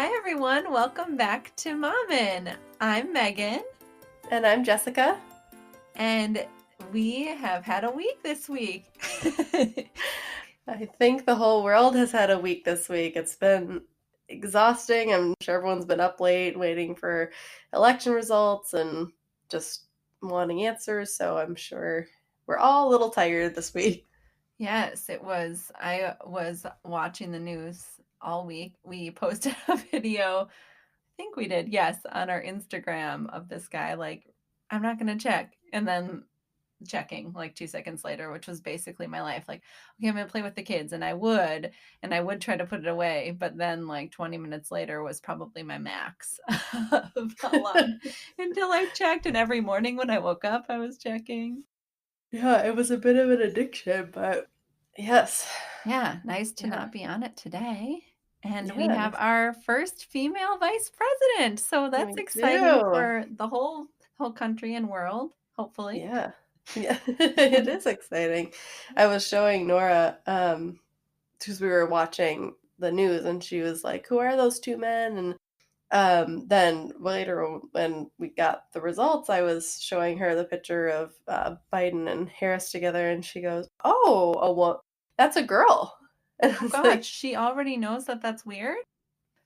Hi, everyone. Welcome back to Mommin'. I'm Megan, And I'm Jessica. and we have had a week this week. I think the whole world has had a week this week. It's been exhausting. I'm sure everyone's been up late waiting for election results and just wanting answers. So I'm sure we're all a little tired this week. Yes, it was. I was watching the news all week. We posted a video, I think we did, yes, on our Instagram of this guy, like, I'm not going to check. And then checking like 2 seconds later, which was basically my life. Like, okay, I'm gonna play with the kids, and I would try to put it away, but then like 20 minutes later was probably my max of how long until I checked. And every morning when I woke up, I was checking. Yeah, it was a bit of an addiction, but yes. Yeah, nice to Yeah. not be on it today. And we Yeah, have our first female vice president, so that's we exciting do. for the whole country and world, hopefully. Yeah. Yeah, it is exciting. I was showing Nora, because we were watching the news and she was like, "Who are those two men?" And then later when we got the results, I was showing her the picture of Biden and Harris together, and she goes, "Oh, well, that's a girl." And I Oh was gosh, like, she already knows that that's weird?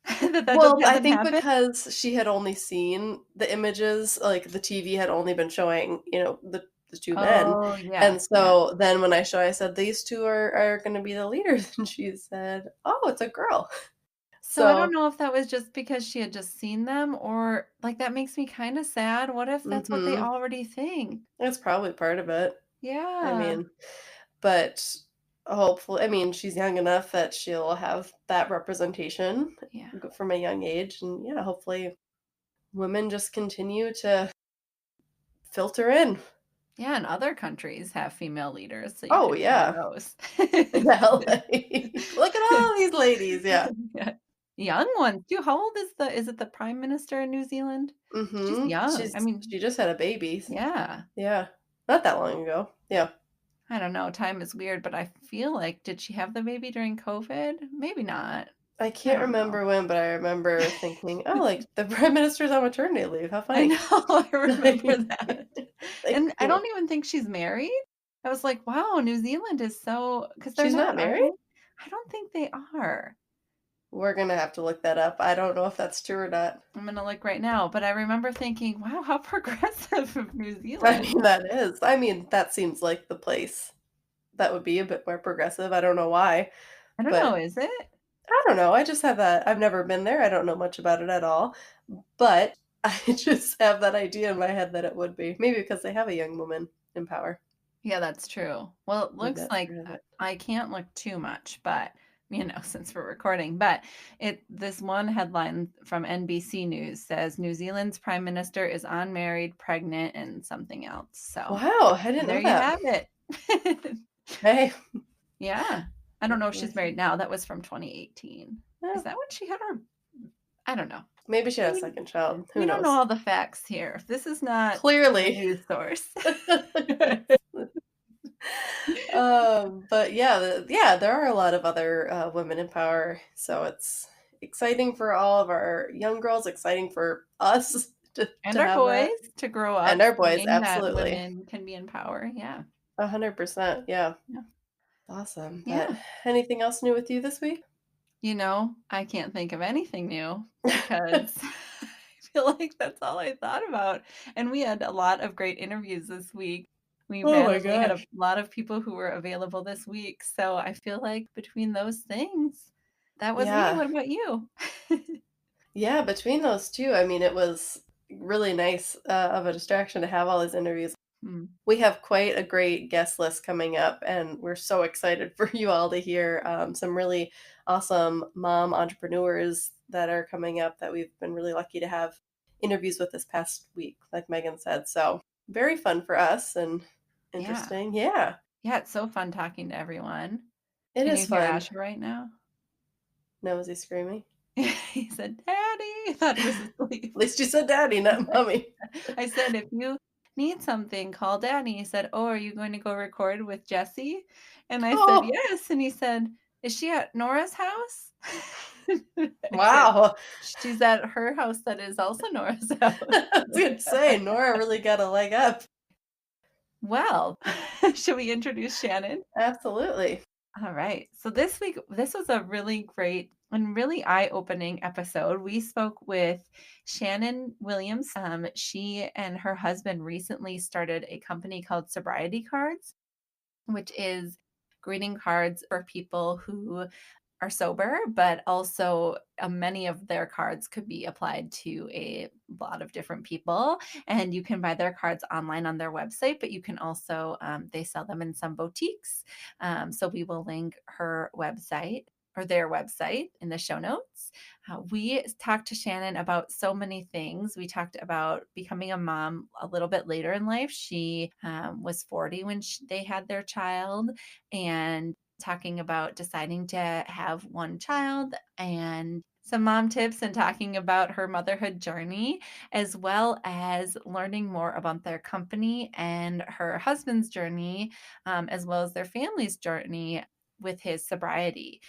That just well, I hasn't think happened? because she had only seen the images, like the TV had only been showing, the two men. Oh, yeah, And yeah. so then when I said, these two are going to be the leaders, and she said, "Oh, it's a girl." So I don't So, know if that was just because she had just seen them or like, that makes me kinda sad. What if that's what they mhm, already think? that's probably part of it. I Yeah. mean, but hopefully, I mean, she's young enough that she'll have that representation Yeah. from a young age. And yeah, hopefully women just continue to filter in. Yeah, and other countries have female leaders, so you Oh, could try yeah. those. Yeah, like, look at all these ladies. Yeah. Yeah. Young ones too. How old is it the prime minister in New Zealand? She's young. I mean, She just had a baby. yeah. Yeah. Not that long ago. Yeah. I don't know, time is weird, but I feel like did she have the baby during COVID? Maybe not. I I can't don't know. remember when, but I remember thinking, oh, like the prime minister's on maternity leave. How I funny. know, I remember Like, that. like, And I don't even think she's married. I was like, "Wow, New Zealand is so" because 'cause they're she's not not, are they? married? I don't think they are. We're gonna have to look that up. I don't know if that's true or not. I'm gonna look right now, but I remember thinking, "Wow, how progressive of New I Zealand." mean, that is. I mean, that seems like the place that would be a bit more progressive. I don't know why, I don't know, but is it? I don't know. I just have that. I've never been there. I don't know much about it at all, but I just have that idea in my head that it would be. Maybe because they have a young woman in power. Yeah, that's true. Well, it Maybe looks that's like part of it. I can't look too much, but since we're recording, but this one headline from NBC News says New Zealand's prime minister is unmarried, pregnant, and something else. So Wow, I didn't there know you that. have it. Hey, Yeah. I don't know if she's married congratulations. now. That was from 2018. Is Yeah, that when she had her? I don't know. maybe she had a We second child. Who we don't know knows? all the facts here. This is not a Clearly. news source. But yeah, yeah, there are a lot of other women in power, so it's exciting for all of our young girls, exciting for us And to our have boys that, to grow and up our boys, seeing that absolutely, women can be in power. Yeah. 100%, yeah, Yeah. awesome. But Yeah. anything else new with you this week? I can't think of anything new because I feel like that's all I thought about. And we had a lot of great interviews this week. We Oh my randomly had a gosh. lot of people who were available this week. So I feel like between those things, that was me. Yeah, What about you? yeah. Between those two, I mean, it was really nice of a distraction to have all these interviews. Hmm. We have quite a great guest list coming up, and we're so excited for you all to hear some really awesome mom entrepreneurs that are coming up that we've been really lucky to have interviews with this past week, like Megan said. So, very fun for us and Yeah. interesting. Yeah, Yeah. It's so fun talking to everyone. it Can is you hear fun. Asher right now? No, is he screaming? He said, Daddy. I thought he was At asleep. least you said daddy, not mommy. I said, if you need something, call Daddy. He said, oh, are you going to go record with Jesse? And I said, Oh, yes. And he said, Is she at Nora's house? Except Wow. she's at her house that is also Nora's house. I was gonna say, Nora really got a leg up. Well, should we introduce Shannon? Absolutely. All right. So this week, this was a really great and really eye-opening episode. We spoke with Shannon Williams. She and her husband recently started a company called Sobriety Cards, which is greeting cards for people who are sober, but also many of their cards could be applied to a lot of different people. And you can buy their cards online on their website, but you can also, they sell them in some boutiques. So we will link her website or their website in the show notes. We talked to Shannon about so many things. We talked about becoming a mom a little bit later in life. She was 40 when they had their child, and talking about deciding to have one child and some mom tips and talking about her motherhood journey, as well as learning more about their company and her husband's journey, as well as their family's journey with his sobriety.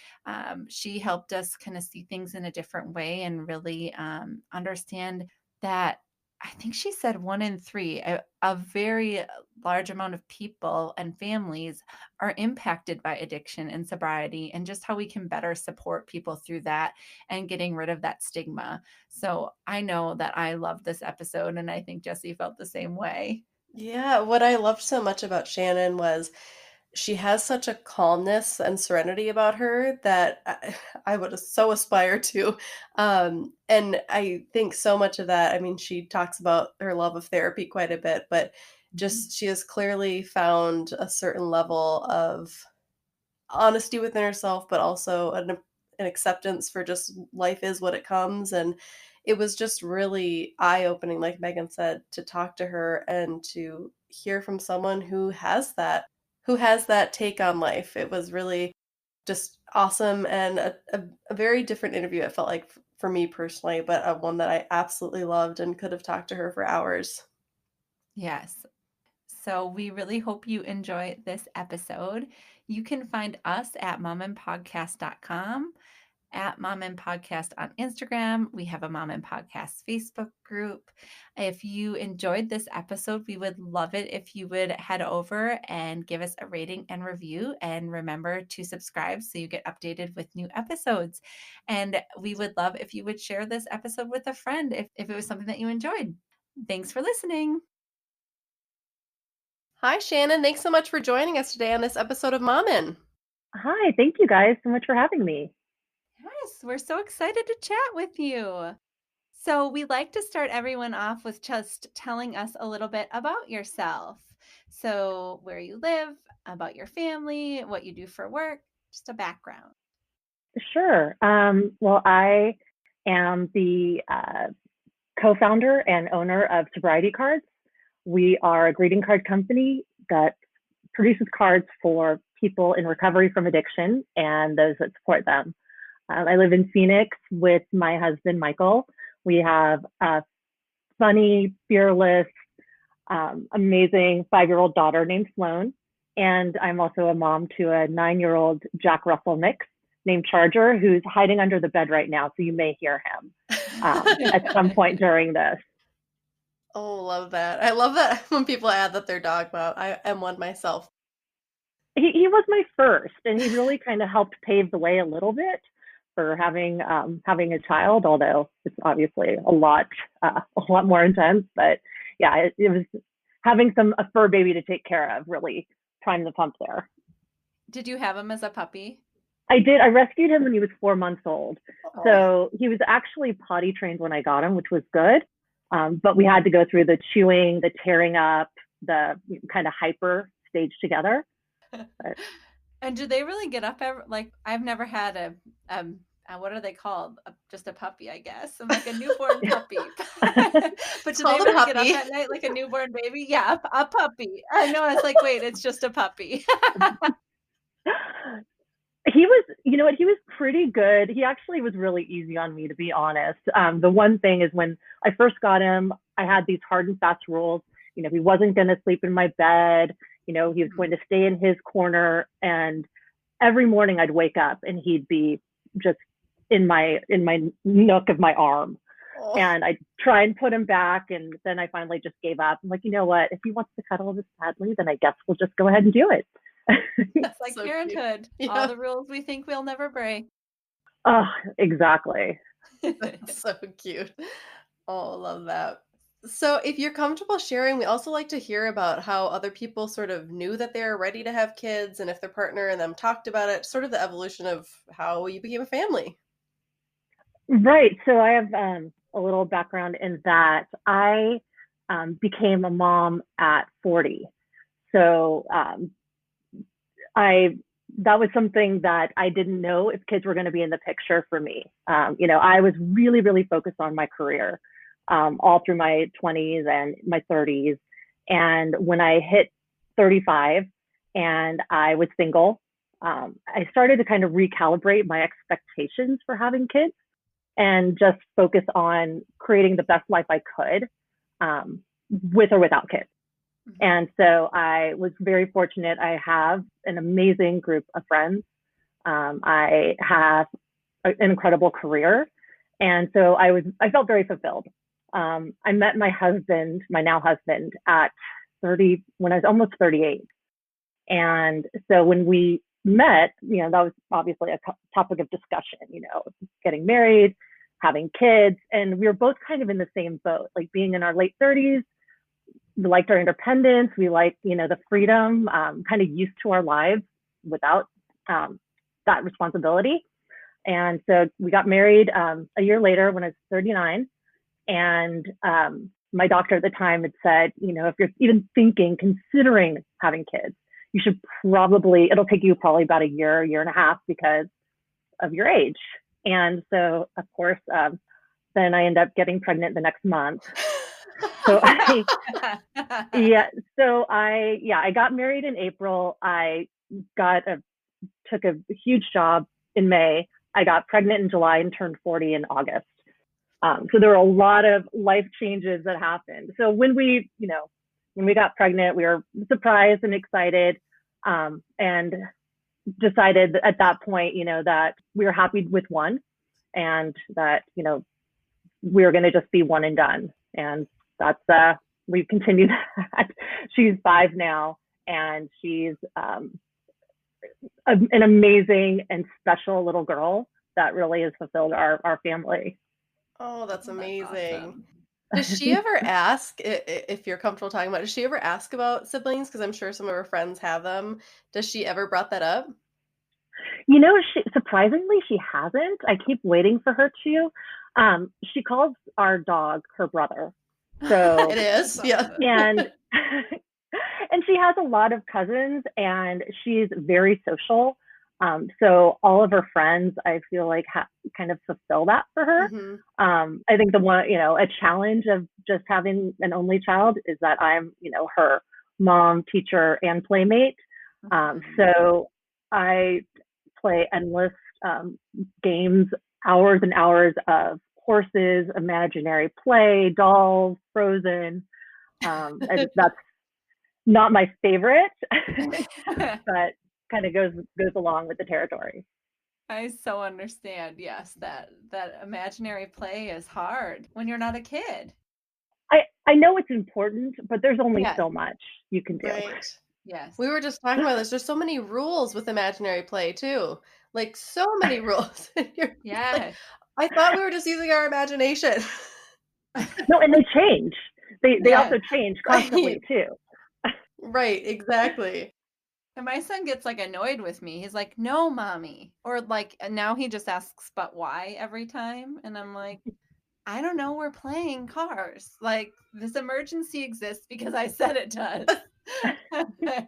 She helped us kind of see things in a different way and really understand that I think she said 1 in 3, a very large amount of people and families are impacted by addiction and sobriety, and just how we can better support people through that and getting rid of that stigma. So I know that I loved this episode, and I think Jesse felt the same way. Yeah, what I loved so much about Shannon was she has such a calmness and serenity about her that I would so aspire to. And I think so much of that, I mean, she talks about her love of therapy quite a bit, but Mhm. just she has clearly found a certain level of honesty within herself, but also an acceptance for just life is what it comes. And it was just really eye opening, like Megan said, to talk to her and to hear from someone who has that take on life. It was really just awesome and a very different interview. It felt like for me personally, but one that I absolutely loved and could have talked to her for hours. Yes. So we really hope you enjoy this episode. You can find us at momandpodcast.com, at Mom and Podcast on Instagram. We have a Mom and Podcast Facebook group. If you enjoyed this episode, we would love it if you would head over and give us a rating and review. And remember to subscribe so you get updated with new episodes. And we would love if you would share this episode with a friend if it was something that you enjoyed. Thanks for listening. Hi, Shannon. Thanks so much for joining us today on this episode of Mommin'. Hi, thank you guys so much for having me. Yes, we're so excited to chat with you. So, we like to start everyone off with just telling us a little bit about yourself. So, where you live, about your family, what you do for work, just a background. Sure. Well, I am the co-founder and owner of Sobriety Cards. We are a greeting card company that produces cards for people in recovery from addiction and those that support them. I live in Phoenix with my husband, Michael. We have a funny, fearless, amazing 5-year-old daughter named Sloan. And I'm also a mom to a 9-year-old Jack Russell mix named Charger, who's hiding under the bed right now. So you may hear him at some point during this. Oh, love that. I love that when people add that they're dog wow. I am one myself. He was my first, and he really kind of helped pave the way a little bit for having a child, although it's obviously a lot more intense. But yeah, it was having a fur baby to take care of really primed the pump there. Did you have him as a puppy? I did. I rescued him when he was 4 months old. Oh. So he was actually potty trained when I got him, which was good. But we had to go through the chewing, the tearing up, the kind of hyper stage together. But And do they really get up ever? Like, I've never had what are they called? Just a puppy, I guess. I'm like a newborn puppy. But do they really get up at night like a newborn baby? Yeah, a puppy. I know. I was like, wait, it's just a puppy. He was, you know what, he was pretty good. He actually was really easy on me, to be honest. The one thing is when I first got him, I had these hard and fast rules. You know, he wasn't going to sleep in my bed. You know, he was going to stay in his corner. And every morning I'd wake up and he'd be just in my nook of my arm. Oh. And I'd try and put him back, and then I finally just gave up. I'm like, you know what? If he wants to cuddle this badly, then I guess we'll just go ahead and do it. It's like So parenthood. cute. All Yeah. the rules we think we'll never break. Oh, exactly. That's so cute. Oh, I love that. So, if you're comfortable sharing, we also like to hear about how other people sort of knew that they were ready to have kids and if their partner and them talked about it, sort of the evolution of how you became a family. Right. So I have a little background in that. I became a mom at 40. So I that was something that I didn't know if kids were going to be in the picture for me. I was really, really focused on my career all through my 20s and my 30s. And when I hit 35 and I was single, I started to kind of recalibrate my expectations for having kids and just focus on creating the best life I could with or without kids. And so I was very fortunate. I have an amazing group of friends. I have an incredible career. And so I felt very fulfilled. I met my husband, my now husband, at 30, when I was almost 38. And so when we met, that was obviously a topic of discussion, getting married, having kids. And we were both kind of in the same boat, like being in our late 30s. We liked our independence. We liked, the freedom, kind of used to our lives without that responsibility. And so we got married a year later when I was 39. And my doctor at the time had said, if you're even considering having kids, you should it'll take you probably about a year and a half because of your age. And so, of course, then I ended up getting pregnant the next month. So I got married in April. I took a huge job in May. I got pregnant in July and turned 40 in August. So there were a lot of life changes that happened. So when we got pregnant, we were surprised and excited, and decided at that point, that we were happy with one, and that, we were going to just be one and done. And that's we've continued that. She's 5 now, and she's an amazing and special little girl that really has fulfilled our family. Oh, that's amazing. That's awesome. Does she ever ask, if you're comfortable talking about it, does she ever ask about siblings? Because I'm sure some of her friends have them. Does she ever brought that up? Surprisingly, she hasn't. I keep waiting for her to. She calls our dog her brother. So it is, yeah. And and she has a lot of cousins, and she's very social. So all of her friends, I feel like, kind of fulfill that for her. Mm-hmm. I think the one, a challenge of just having an only child is that I'm, her mom, teacher, and playmate. So I play endless games, hours and hours of horses, imaginary play, dolls, Frozen. That's not my favorite, but kind of goes along with the territory. I so understand. Yes, that imaginary play is hard when you're not a kid. I know it's important, but there's only so much you can do. Right. Yes. We were just talking about this. There's so many rules with imaginary play too. Like so many rules. Yeah. Like, I thought we were just using our imagination. No, and they change. They also change constantly too. Right, exactly. And my son gets like annoyed with me. He's like, "No, mommy," or like, and now he just asks, "But why?" every time, and I'm like, I don't know. We're playing cars. Like, this emergency exists because I said it does. No,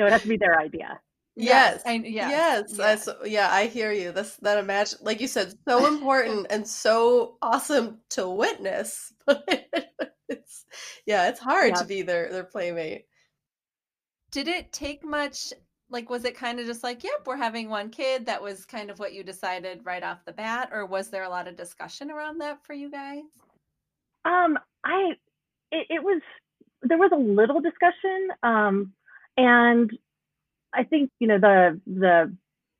it has to be their idea. Yes. Yes. I hear you. That imagine, like you said, so important and so awesome to witness. It's hard to be their playmate. Did it take much? Like, was it kind of just like, yep, we're having one kid? That was kind of what you decided right off the bat, or was there a lot of discussion around that for you guys? There was a little discussion, and I think, the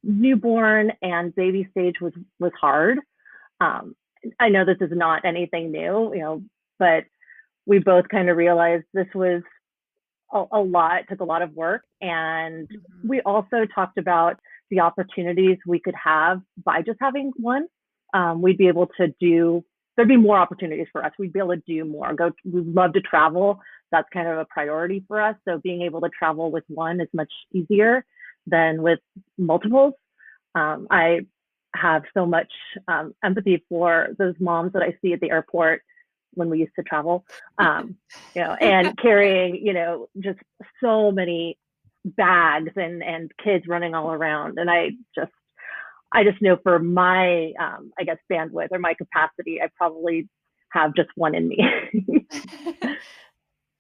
newborn and baby stage was hard. Um, I know this is not anything new, but we both kind of realized this was a lot, took a lot of work. And Mhm. we also talked about the opportunities we could have by just having one. We'd be able to there'd be more opportunities for us. We'd be able to do more. We'd love to travel. That's kind of a priority for us. So being able to travel with one is much easier than with multiples. I have so much empathy for those moms that I see at the airport when we used to travel, and carrying, just so many bags and kids running all around. And I just know for my, I guess, bandwidth or my capacity, I probably have just one in me.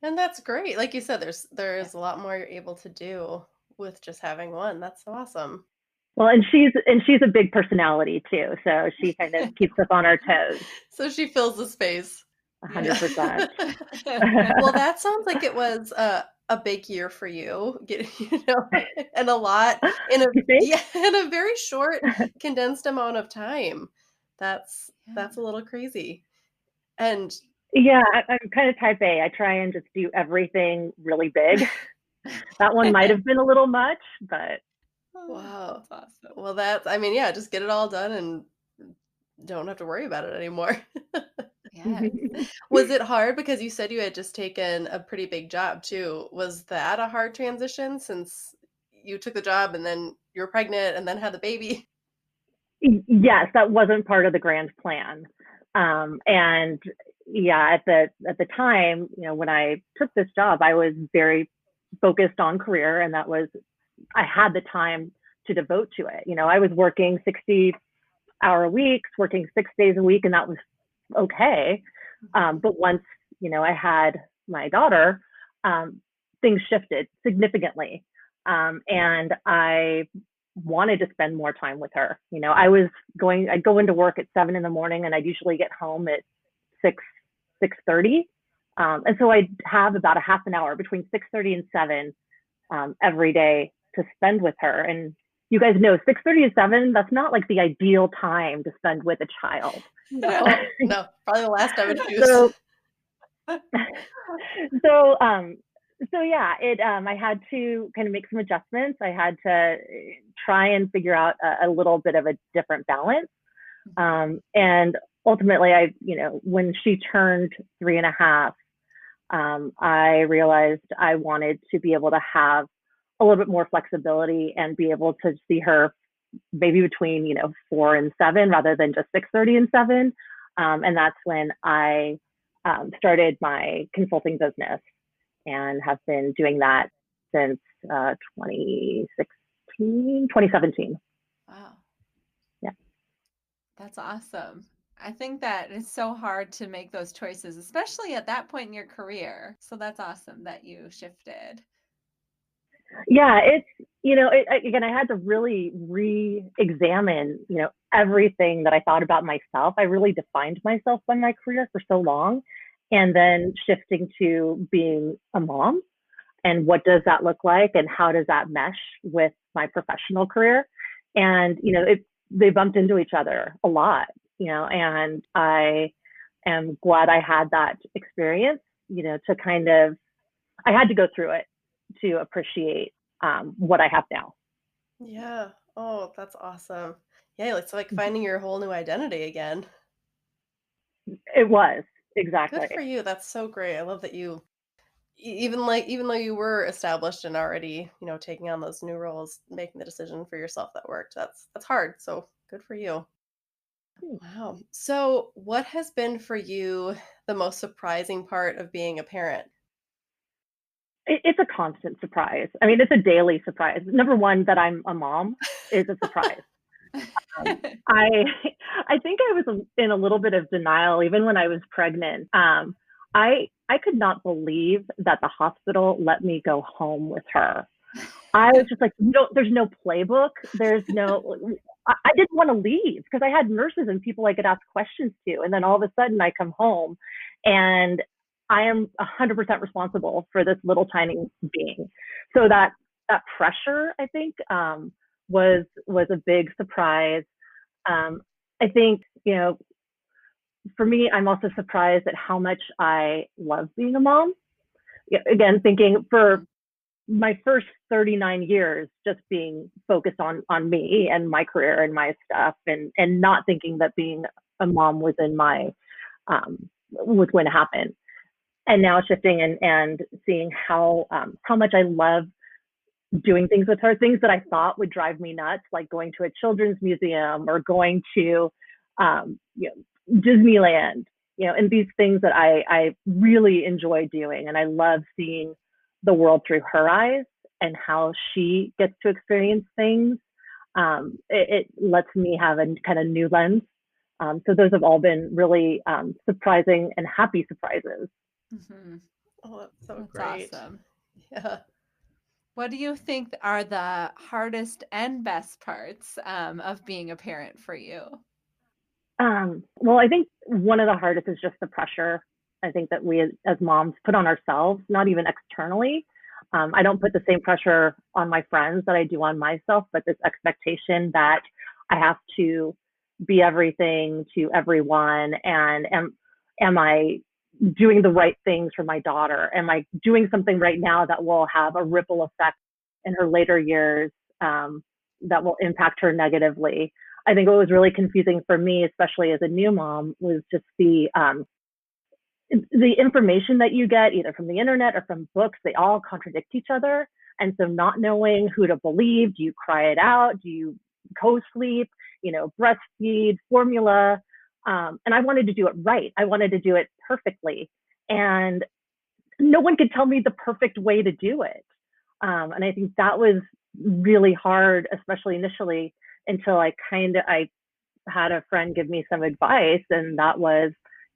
And that's great. Like you said, Yeah. there's a lot more you're able to do with just having one. That's so awesome. Well, and she's a big personality too, so she kind of keeps us on our toes. So she fills the space. Yeah. 100%. Well, that sounds like it was a big year for you, and a lot in a You think? yeah, in a very short, condensed amount of time. That's Yeah. a little crazy. And Yeah, I'm kind of type A. I try and just do everything really big. That one might have been a little much, but Oh, wow. that's awesome. Well, I mean, yeah, just get it all done and don't have to worry about it anymore. Yes. Was it hard because you said you had just taken a pretty big job too? Was that a hard transition since you took the job and then you were pregnant and then had the baby? yes, that wasn't part of the grand plan. And yeah, at the time, when I took this job, I was very focused on career, and I had the time to devote to it. I was working 60-hour weeks, working 6 days a week, and that was okay. Mhm. But once, I had my daughter, um, things shifted significantly. And I wanted to spend more time with her. I'd go into work at 7 in the morning, and I'd usually get home at 6:30. And so I'd have about a half an hour between 6:30 and 7 every day to spend with her. And you guys know 6:30 and 7, that's not like the ideal time to spend with a child. No, no, probably the last I would choose. so so yeah, I had to kind of make some adjustments. I had to try and figure out a little bit of a different balance. Mhm. And ultimately, when she turned 3.5, I realized I wanted to be able to have a little bit more flexibility and be able to see her maybe between 4 and 7 rather than just 6:30 and 7. And that's when I started my consulting business and have been doing that since 2017. Wow. Yeah. That's awesome. I think that it's so hard to make those choices, especially at that point in your career. So that's awesome that you shifted. Yeah, again, I had to really re-examine, everything that I thought about myself. I really defined myself by my career for so long, and then shifting to being a mom, and what does that look like, and how does that mesh with my professional career? And they bumped into each other a lot, and I am glad I had that experience, to kind of, I had to go through it to appreciate what I have now. Yeah. Oh, that's awesome. Yeah, it's like finding your whole new identity again. It was Good exactly. for you. That's so great. I love that even though you were established and already, taking on those new roles, making the decision for yourself that worked. That's hard. So good for you. Wow. So, what has been for you the most surprising part of being a parent? It's a constant surprise. I mean, it's a daily surprise. Number one, that I'm a mom is a surprise. I I think I was in a little bit of denial even when I was pregnant. I could not believe that the hospital let me go home with her. I was just like, there's no playbook. There's no, I didn't want to leave because I had nurses and people I could ask questions to. And then all of a sudden I come home and I am 100% responsible for this little tiny being. So that that pressure, I think, was a big surprise. I think, for me, I'm also surprised at how much I love being a mom. Again, thinking for my first 39 years, just being focused on me and my career and my stuff, and not thinking that being a mom was in my was going to happen. And now shifting and seeing how much I love doing things with her, things that I thought would drive me nuts, like going to a children's museum or going to Disneyland, and these things that I really enjoy doing. And I love seeing the world through her eyes and how she gets to experience things. It lets me have a kind of new lens. So those have all been really surprising and happy surprises. Mm-hmm. Oh, that's so That's great. Awesome. Yeah. What do you think are the hardest and best parts of being a parent for you? Well, I think one of the hardest is just the pressure. I think that we as moms put on ourselves, not even externally. I don't put the same pressure on my friends that I do on myself, but this expectation that I have to be everything to everyone. And am I doing the right things for my daughter? Am I doing something right now that will have a ripple effect in her later years, that will impact her negatively? I think what was really confusing for me, especially as a new mom, was just the information that you get either from the internet or from books. They all contradict each other. And so not knowing who to believe, do you cry it out? Do you co-sleep, breastfeed, formula? And I wanted to do it right. I wanted to do it perfectly. And no one could tell me the perfect way to do it. And I think that was really hard, especially initially, until I had a friend give me some advice. And that was,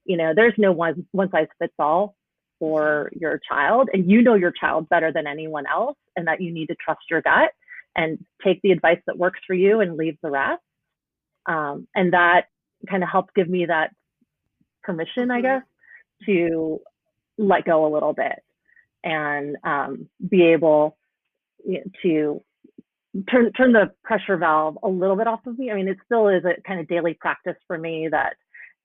there's no one size fits all for your child. And your child better than anyone else, and that you need to trust your gut and take the advice that works for you and leave the rest. And that kind of helped give me that permission, I guess, to let go a little bit and be able to turn the pressure valve a little bit off of me. I mean, it still is a kind of daily practice for me that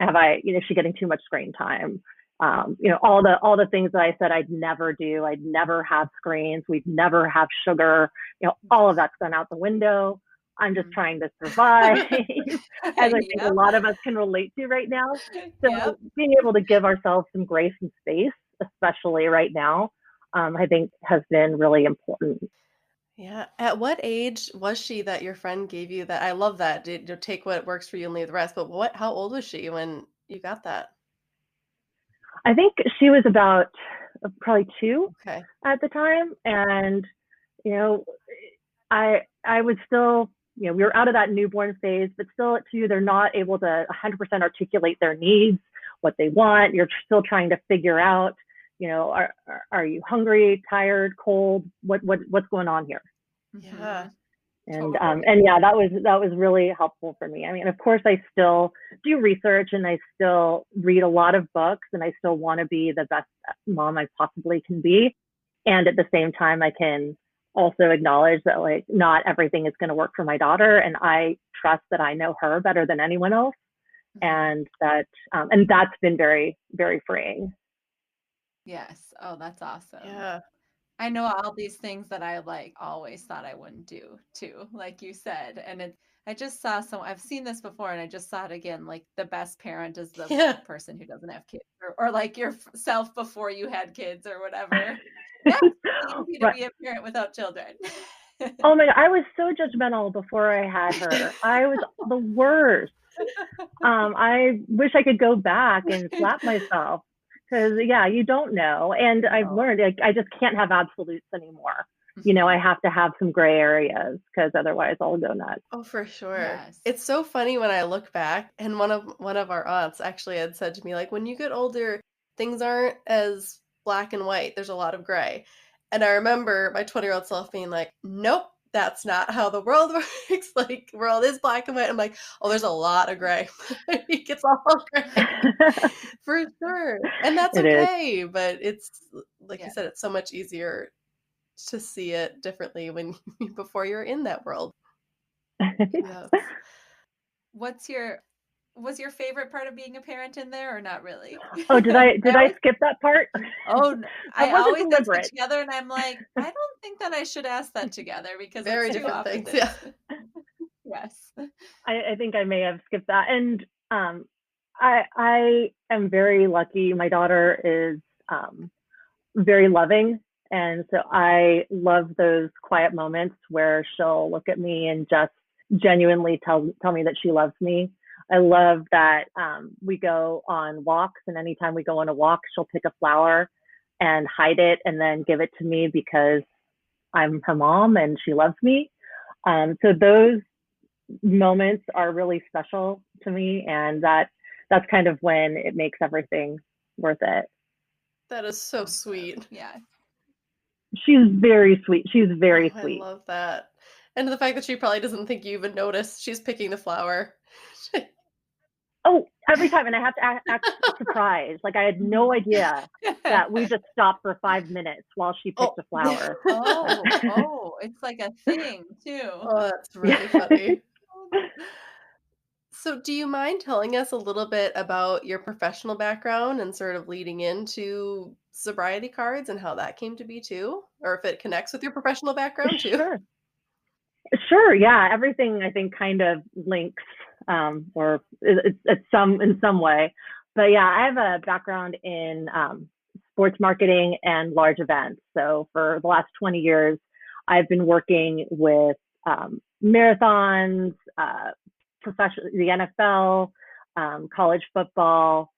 is she getting too much screen time? All the things that I said I'd never do. I'd never have screens. We'd never have sugar. All of that's gone out the window. I'm just trying to survive, as I think a lot of us can relate to right now. So being able to give ourselves some grace and space, especially right now, I think has been really important. Yeah. At what age was she that your friend gave you that? I love that. Did you take what works for you and leave the rest? But how old was she when you got that? I think she was about probably 2 Okay. at the time. And, I was still, we were out of that newborn phase, but still at 2, they're not able to 100% articulate their needs, what they want. You're still trying to figure out, are you hungry, tired, cold? What's going on here? Yeah. And that was really helpful for me. I mean, of course, I still do research and I still read a lot of books, and I still want to be the best mom I possibly can be. And at the same time, I can also acknowledge that not everything is going to work for my daughter, and I trust that I know her better than anyone else, and that's been very, very freeing. Yes. Oh, that's awesome. Yeah. I know all these things that I always thought I wouldn't do too, like you said. And I just saw I've seen this before, and I just saw it again. Like, the best parent is the person who doesn't have kids, or like yourself before you had kids or whatever. Yeah, it's really easy to be a parent without children. Oh my God, I was so judgmental before I had her. I was the worst. I wish I could go back and slap myself, because you don't know. And I've learned I just can't have absolutes anymore. I have to have some gray areas, because otherwise I'll go nuts. Oh, for sure. Yes. It's so funny when I look back, and one of our aunts actually had said to me, like, when you get older, things aren't as black and white. There's a lot of gray. And I remember my 20-year-old self being like, nope, that's not how the world works. Like, world is black and white. I'm like, oh, there's a lot of gray. It gets all gray. For sure. And that's okay. But it's, like you said, it's so much easier to see it differently when before you're in that world. Yes. Was your favorite part of being a parent in there or not really? Oh, did I I did I always skip that part? I That wasn't always ask it deliberate. together and I'm like, I don't think that I should ask that together because Very it's two different things. Yeah. opposites. Yes. I think I may have skipped that. And I am very lucky. My daughter is very loving. And so I love those quiet moments where she'll look at me and just genuinely tell me that she loves me. I love that we go on walks, and anytime we go on a walk, she'll pick a flower and hide it and then give it to me because I'm her mom and she loves me. So those moments are really special to me, and that's kind of when it makes everything worth it. That is so sweet. Yeah. She's very sweet. She's very I sweet. love that. And the fact that she probably doesn't think you even noticed she's picking the flower. Oh, every time, and I have to act surprised. Like I had no idea that we just stopped for 5 minutes while she picked a flower. It's like a thing too. Oh, that's really funny. So, do you mind telling us a little bit about your professional background and sort of leading into sobriety cards and how that came to be too? Or if it connects with your professional background too? Sure. Sure. Yeah. Everything I think kind of links, or it's in some way. But yeah, I have a background in sports marketing and large events. So for the last 20 years, I've been working with marathons, the NFL, college football,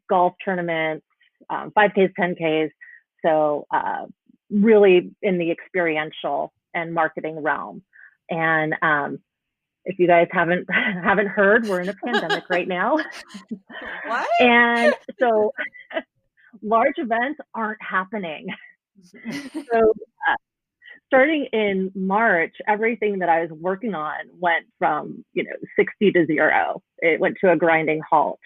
golf tournaments, 5Ks, 10Ks. So really in the experiential and marketing realm. And if you guys haven't heard, we're in a pandemic right now. What? And so large events aren't happening. So starting in March, everything that I was working on went from 60 to 0. It went to a grinding halt.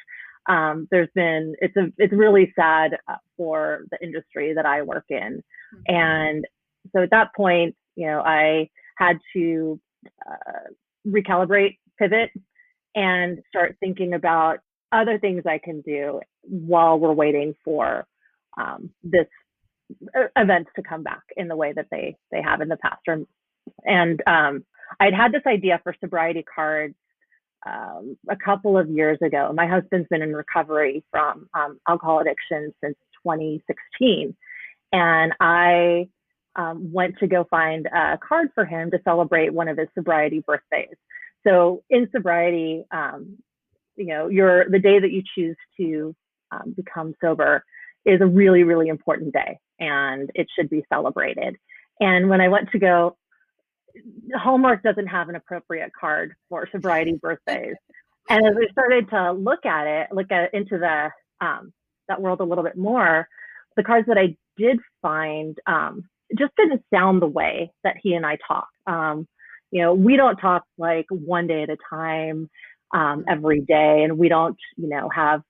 It's really sad for the industry that I work in, and so at that point, I had to recalibrate, pivot, and start thinking about other things I can do while we're waiting for this events to come back in the way that they have in the past. And I'd had this idea for sobriety cards a couple of years ago. My husband's been in recovery from alcohol addiction since 2016, and I went to go find a card for him to celebrate one of his sobriety birthdays. So in sobriety, the day that you choose to become sober is a really, really important day, and it should be celebrated. And when I went to go, Hallmark doesn't have an appropriate card for sobriety birthdays. And as I started to look into that world a little bit more, the cards that I did find just didn't sound the way that he and I talk. We don't talk like one day at a time every day, and we don't, have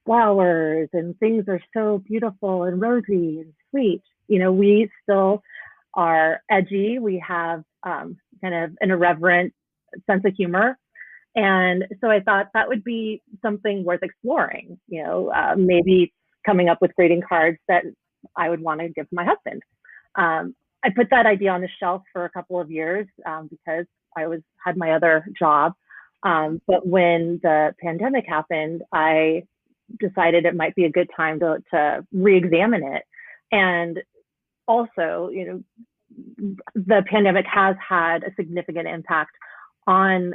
flowers and things are so beautiful and rosy and sweet. We still are edgy. We have kind of an irreverent sense of humor. And so I thought that would be something worth exploring, maybe coming up with greeting cards that I would want to give my husband. I put that idea on the shelf for a couple of years because I had my other job. But when the pandemic happened, I decided it might be a good time to re-examine it. And also, the pandemic has had a significant impact on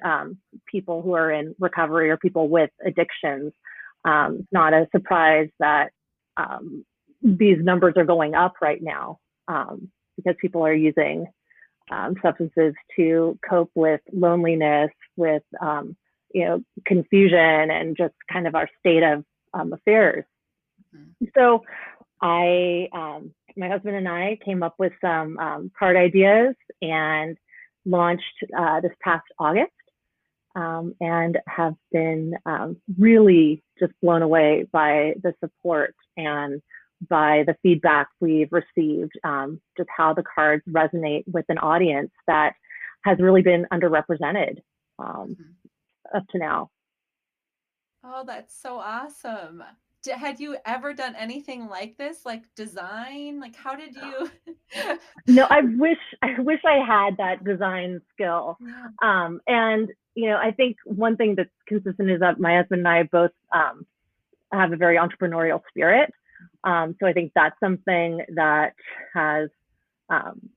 people who are in recovery or people with addictions. It's not a surprise that these numbers are going up right now because people are using substances to cope with loneliness, with confusion, and just kind of our state of affairs. So my husband and I came up with some card ideas and launched this past August, and have been really just blown away by the support and by the feedback we've received, just how the cards resonate with an audience that has really been underrepresented up to now. Oh, that's so awesome. Had you ever done anything like this, like design? Like, how did you? No, I wish I had that design skill. Yeah. And I think one thing that's consistent is that my husband and I both have a very entrepreneurial spirit. So I think that's something that has um,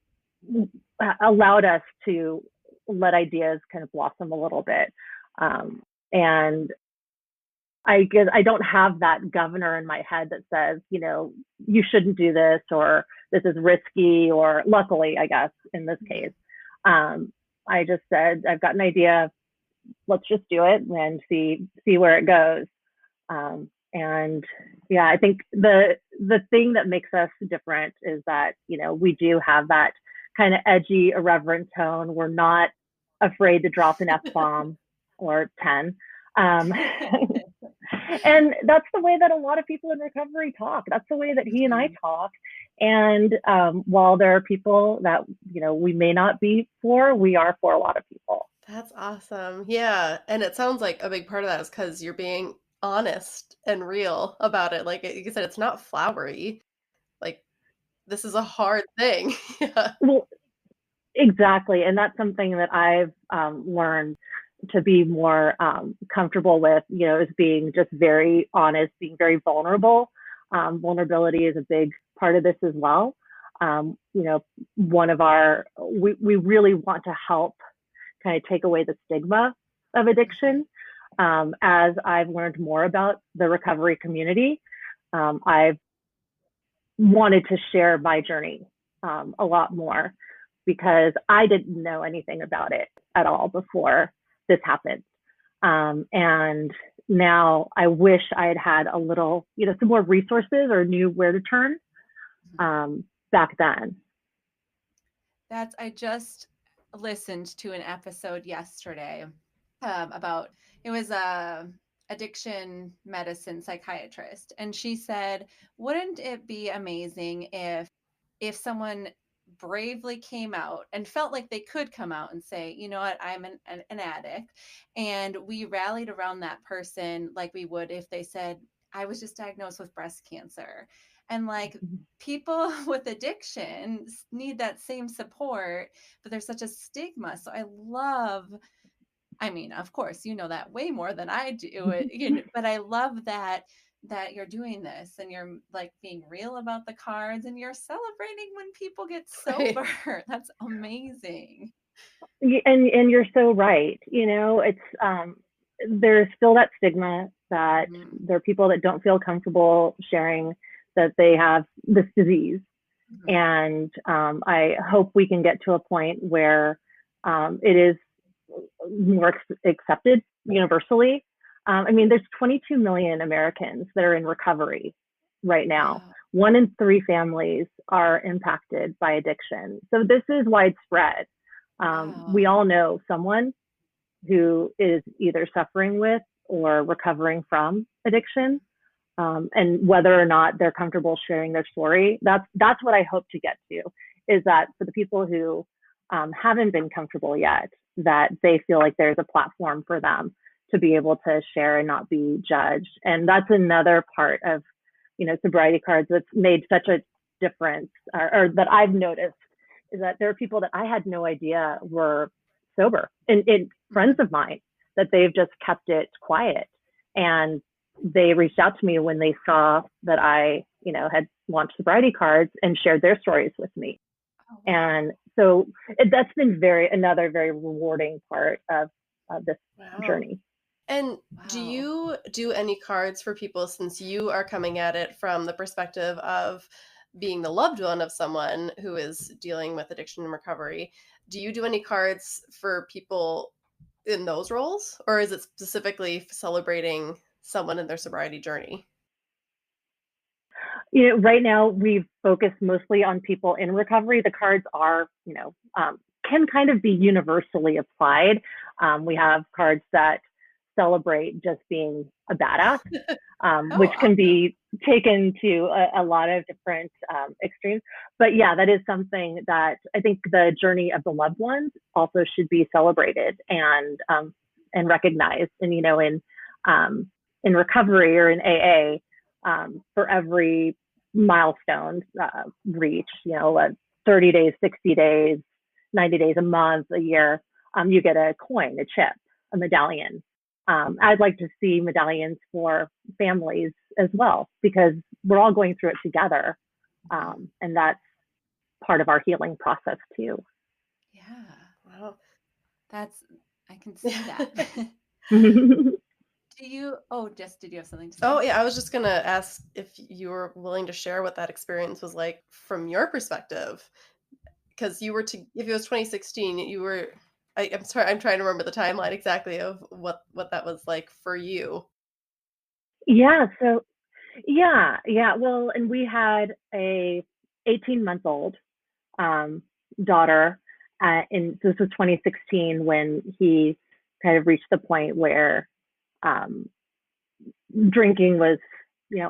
allowed us to let ideas kind of blossom a little bit. And I guess I don't have that governor in my head that says, you shouldn't do this, or this is risky, or luckily, I guess, in this case. I just said, I've got an idea, let's just do it and see where it goes. And yeah, I think the thing that makes us different is that, we do have that kind of edgy, irreverent tone. We're not afraid to drop an F-bomb or 10. And that's the way that a lot of people in recovery talk. That's the way that he and I talk. And while there are people that, we may not be for, we are for a lot of people. That's awesome. Yeah. And it sounds like a big part of that is because you're being honest and real about it. Like you said, it's not flowery. Like, this is a hard thing. Yeah. Well, exactly. And that's something that I've learned to be more comfortable with, is being just very honest, being very vulnerable. Vulnerability is a big part of this as well. One of we really want to help kind of take away the stigma of addiction. As I've learned more about the recovery community, I've wanted to share my journey a lot more, because I didn't know anything about it at all before this happened. And now I wish I had had a little, some more resources, or knew where to turn back then. I just listened to an episode yesterday about, it was a addiction medicine psychiatrist, and she said, wouldn't it be amazing if someone bravely came out and felt like they could come out and say, you know what, I'm an addict, and we rallied around that person like we would if they said, I was just diagnosed with breast cancer. And like, people with addiction need that same support, but there's such a stigma. So I mean, of course, that way more than I do, but I love that you're doing this, and you're like being real about the cards, and you're celebrating when people get sober. Right. That's amazing. And you're so right. It's there's still that stigma that there are people that don't feel comfortable sharing that they have this disease. And I hope we can get to a point where it is more accepted universally. There's 22 million Americans that are in recovery right now. Wow. 1 in 3 families are impacted by addiction. So this is widespread. Wow. We all know someone who is either suffering with or recovering from addiction. And whether or not they're comfortable sharing their story, that's what I hope to get to, is that for the people who haven't been comfortable yet, that they feel like there's a platform for them to be able to share and not be judged. And that's another part of, Sobriety Cards that's made such a difference, or that I've noticed, is that there are people that I had no idea were sober, and friends of mine, that they've just kept it quiet. And they reached out to me when they saw that I, had launched Sobriety Cards, and shared their stories with me. Oh, wow. And so that's been another very rewarding part of this journey. And do you do any cards for people, since you are coming at it from the perspective of being the loved one of someone who is dealing with addiction and recovery? Do you do any cards for people in those roles, or is it specifically celebrating someone in their sobriety journey? Right now we've focused mostly on people in recovery. The cards are, can kind of be universally applied. We have cards that celebrate just being a badass, which can be taken to a lot of different extremes. But yeah, that is something that I think the journey of the loved ones also should be celebrated and recognized. And in recovery or in AA, for every milestone reach, 30 days, 60 days, 90 days, a month, a year, you get a coin, a chip, a medallion. I'd like to see medallions for families as well, because we're all going through it together. And that's part of our healing process too. Yeah. Wow. I can see that. Did you have something to say? Oh, yeah, I was just gonna ask if you were willing to share what that experience was like from your perspective. Because if it was 2016, I'm sorry, I'm trying to remember the timeline exactly of what that was like for you. Yeah. So, yeah. Well, and we had a 18-month-old daughter, and this was 2016 when he kind of reached the point where drinking was,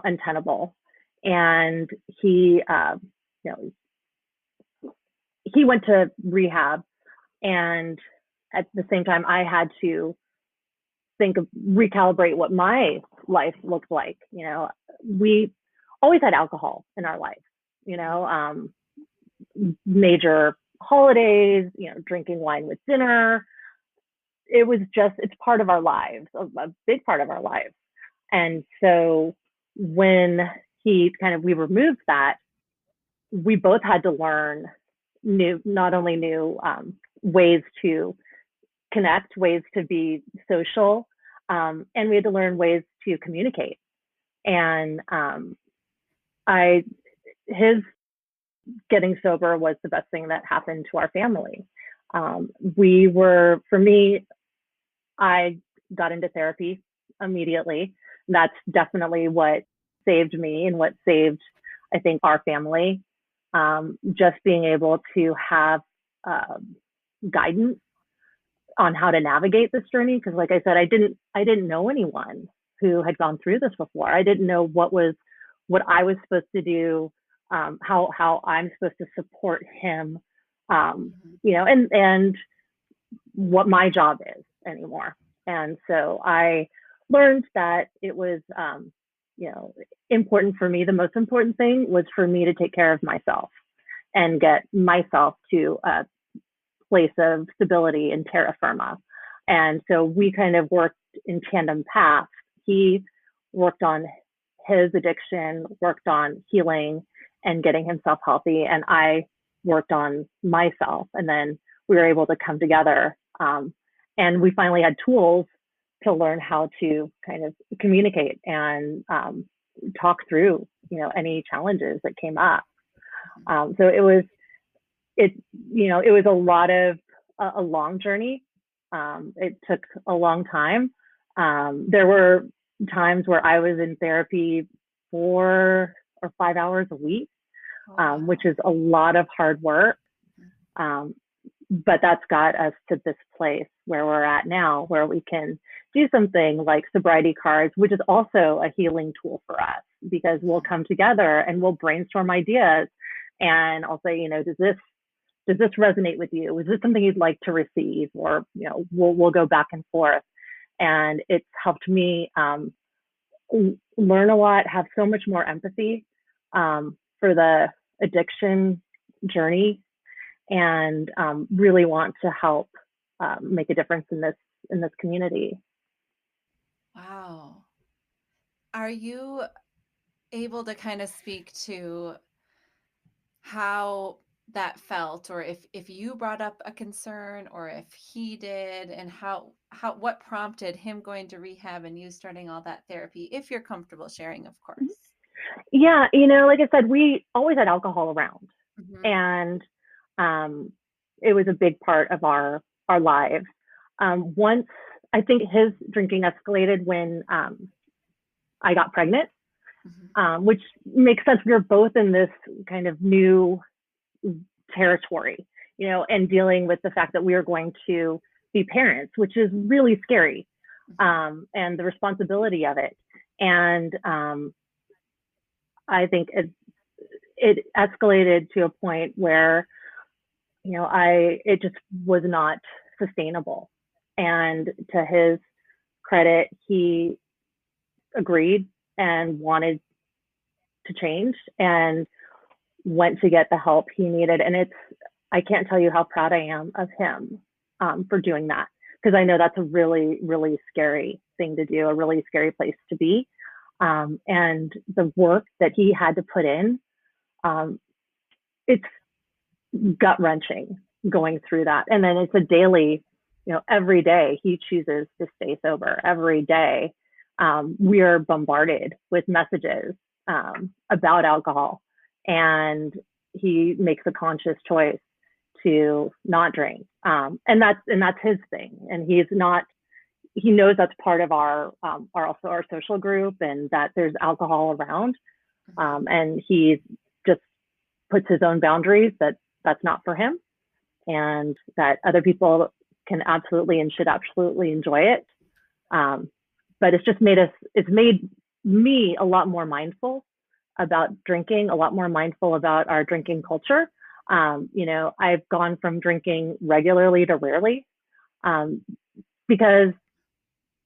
untenable, and he went to rehab, and at the same time, I had to recalibrate what my life looked like. We always had alcohol in our life, major holidays, drinking wine with dinner. It's part of our lives, a big part of our lives. And so when we removed that, we both had to learn not only new ways to connect, ways to be social, and we had to learn ways to communicate. And his getting sober was the best thing that happened to our family. For me, I got into therapy immediately. That's definitely what saved me and what saved, I think, our family. Just being able to have guidance on how to navigate this journey, because like I said, I didn't know anyone who had gone through this before. I didn't know what I was supposed to do, how I'm supposed to support him, and what my job is anymore. And so I learned that it was, important for me. The most important thing was for me to take care of myself and get myself to a place of stability and terra firma. And so we kind of worked in tandem paths. He worked on his addiction, worked on healing and getting himself healthy, and I worked on myself. And then we were able to come together, and we finally had tools to learn how to kind of communicate and talk through, any challenges that came up. So it was a long journey. It took a long time. There were times where I was in therapy 4 or 5 hours a week, which is a lot of hard work. But that's got us to this place where we're at now, where we can do something like Sobriety Cards, which is also a healing tool for us, because we'll come together and we'll brainstorm ideas. And I'll say, does this resonate with you? Is this something you'd like to receive? Or, we'll go back and forth. And it's helped me learn a lot, have so much more empathy for the addiction journey, and really want to help make a difference in this community. Wow. Are you able to kind of speak to how that felt, or if you brought up a concern, or if he did, and what prompted him going to rehab and you starting all that therapy, if you're comfortable sharing, of course? Yeah, like I said, we always had alcohol around, and it was a big part of our lives. Once, I think his drinking escalated when I got pregnant, which makes sense. We were both in this kind of new territory, and dealing with the fact that we were going to be parents, which is really scary, and the responsibility of it. And I think it escalated to a point where, it just was not sustainable. And to his credit, he agreed and wanted to change and went to get the help he needed. And I can't tell you how proud I am of him for doing that, because I know that's a really, really scary thing to do, a really scary place to be. And the work that he had to put in, it's gut wrenching going through that. And then it's a daily, every day he chooses to stay sober. Every day we are bombarded with messages about alcohol, and he makes a conscious choice to not drink. And that's his thing. And he knows that's part of also our social group, and that there's alcohol around. And he just puts his own boundaries that that's not for him, and that other people can absolutely and should absolutely enjoy it. But it's made me a lot more mindful about drinking, a lot more mindful about our drinking culture. I've gone from drinking regularly to rarely, because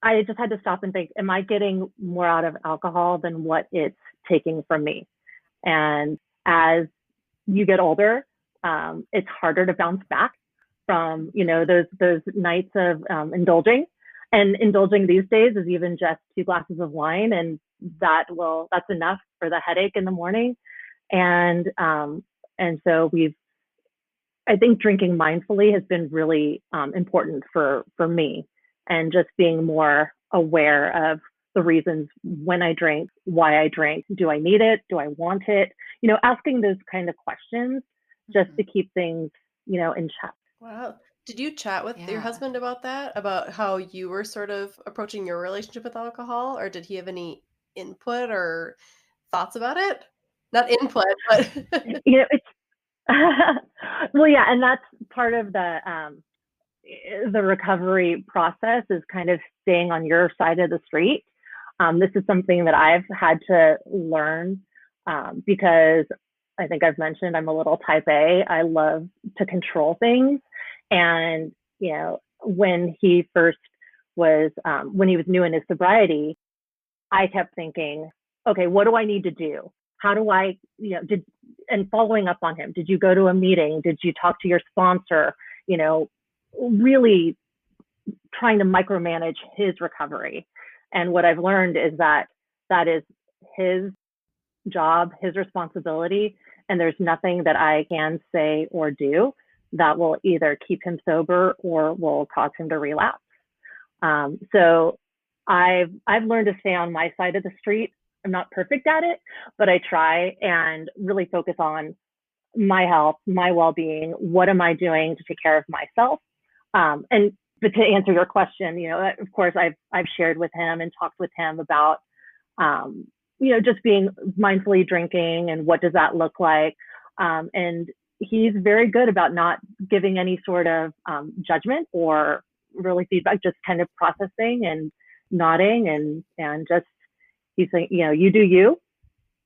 I just had to stop and think, am I getting more out of alcohol than what it's taking from me? And as you get older, it's harder to bounce back from, those nights of indulging. And indulging these days is even just 2 glasses of wine, and that's enough for the headache in the morning. And so I think drinking mindfully has been really important for me, and just being more aware of the reasons when I drink, why I drink, do I need it, do I want it, asking those kind of questions just to keep things, in check. Wow. Did you chat with your Yeah. husband about that? About how you were sort of approaching your relationship with alcohol? Or did he have any input or thoughts about it? Not input, but It's well, yeah, and that's part of the recovery process, is kind of staying on your side of the street. This is something that I've had to learn, because I think I've mentioned I'm a little type A. I love to control things. And, when he first when he was new in his sobriety, I kept thinking, okay, what do I need to do? How do I, and following up on him, did you go to a meeting? Did you talk to your sponsor? Really trying to micromanage his recovery. And what I've learned is that is his job, his responsibility, and there's nothing that I can say or do that will either keep him sober or will cause him to relapse. So I've learned to stay on my side of the street. I'm not perfect at it, but I try and really focus on my health, my well-being. What am I doing to take care of myself? But to answer your question, of course, I've shared with him and talked with him about, just being mindfully drinking and what does that look like. And he's very good about not giving any sort of judgment or really feedback, just kind of processing and nodding and just, he's saying, you do you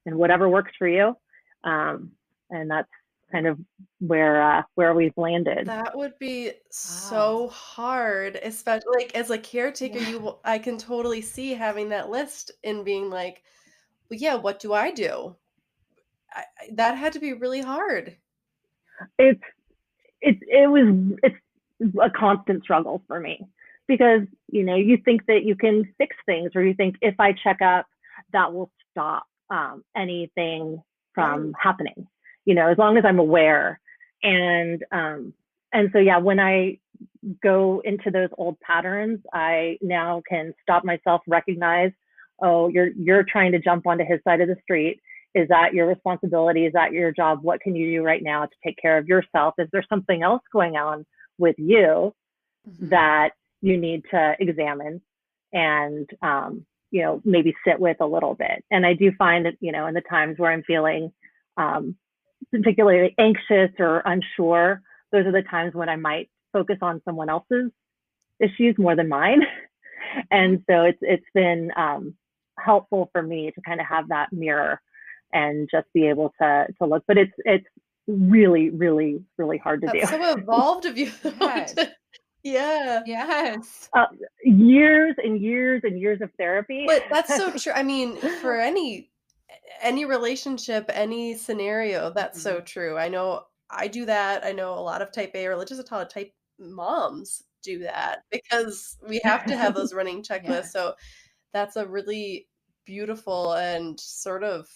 and whatever works for you. And that's kind of where we've landed. that would be so hard, especially like as a caretaker. Yeah. I can totally see having that list and being like, well, yeah, what do I do? That had to be really hard. It's a constant struggle for me, because you think that you can fix things, or you think if I check up, that will stop anything from happening, as long as I'm aware. And so yeah, when I go into those old patterns, I now can stop myself, recognize, oh, you're trying to jump onto his side of the street. Is that your responsibility? Is that your job? What can you do right now to take care of yourself? Is there something else going on with you that you need to examine and, maybe sit with a little bit? And I do find that, in the times where I'm feeling particularly anxious or unsure, those are the times when I might focus on someone else's issues more than mine. And so it's been helpful for me to kind of have that mirror and just be able to look. But it's really, really, really hard to do. That's so evolved of you. Yes. Yeah. Yes. Years and years and years of therapy. But that's so true. I mean, for any relationship, any scenario, that's so true. I know I do that. I know a lot of type A or just a lot of type moms do that because we have to have those running checklists. Yeah. So that's a really beautiful and sort of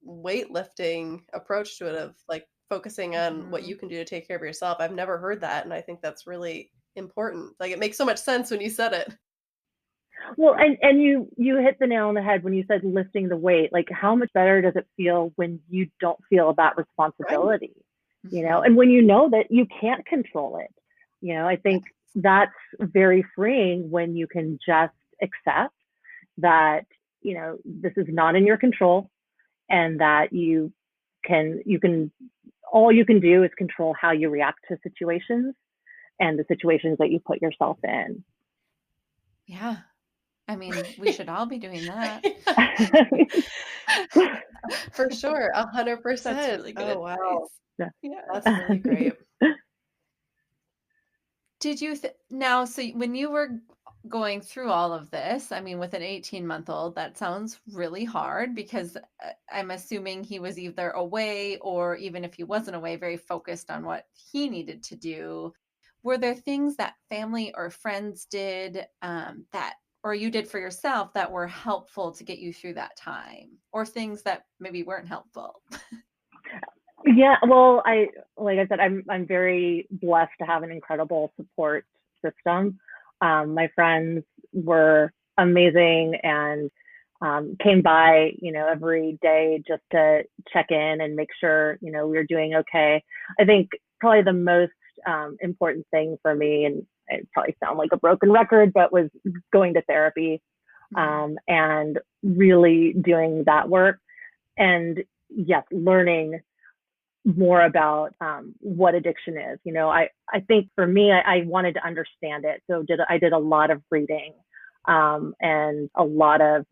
weightlifting approach to it, of like focusing on what you can do to take care of yourself. I've never heard that, and I think that's really important. Like, it makes so much sense when you said it. Well, and you hit the nail on the head when you said lifting the weight. Like, how much better does it feel when you don't feel that responsibility, you know, and when you know that you can't control it, you know, I think that's very freeing when you can just accept that, you know, this is not in your control, and that you can all you can do is control how you react to situations and the situations that you put yourself in. Yeah. I mean, we should all be doing that. For sure. 100%. That's really good advice. Wow. Yeah. That's really great. Did you now, so when you were going through all of this, I mean, with an 18-month-old, that sounds really hard, because I'm assuming he was either away, or even if he wasn't away, very focused on what he needed to do. Were there things that family or friends did that, or you did for yourself, that were helpful to get you through that time, or things that maybe weren't helpful? Yeah, well, like I said, I'm very blessed to have an incredible support system. My friends were amazing, and came by, you know, every day just to check in and make sure, you know, we were doing okay. I think probably the most important thing for me, and it probably sound like a broken record, but was going to therapy, and really doing that work. And yes, learning more about what addiction is. You know, I think for me, I wanted to understand it. So I did a lot of reading, and a lot of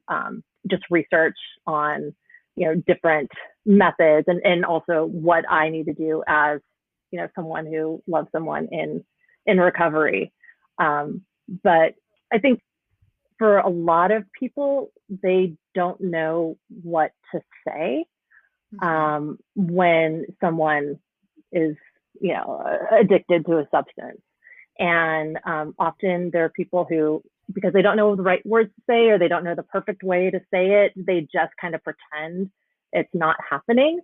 just research on, you know, different methods, and also what I need to do as, you know, someone who loves someone in recovery. But I think for a lot of people, they don't know what to say when someone is, you know, addicted to a substance. And often there are people who, because they don't know the right words to say, or they don't know the perfect way to say it, they just kind of pretend it's not happening.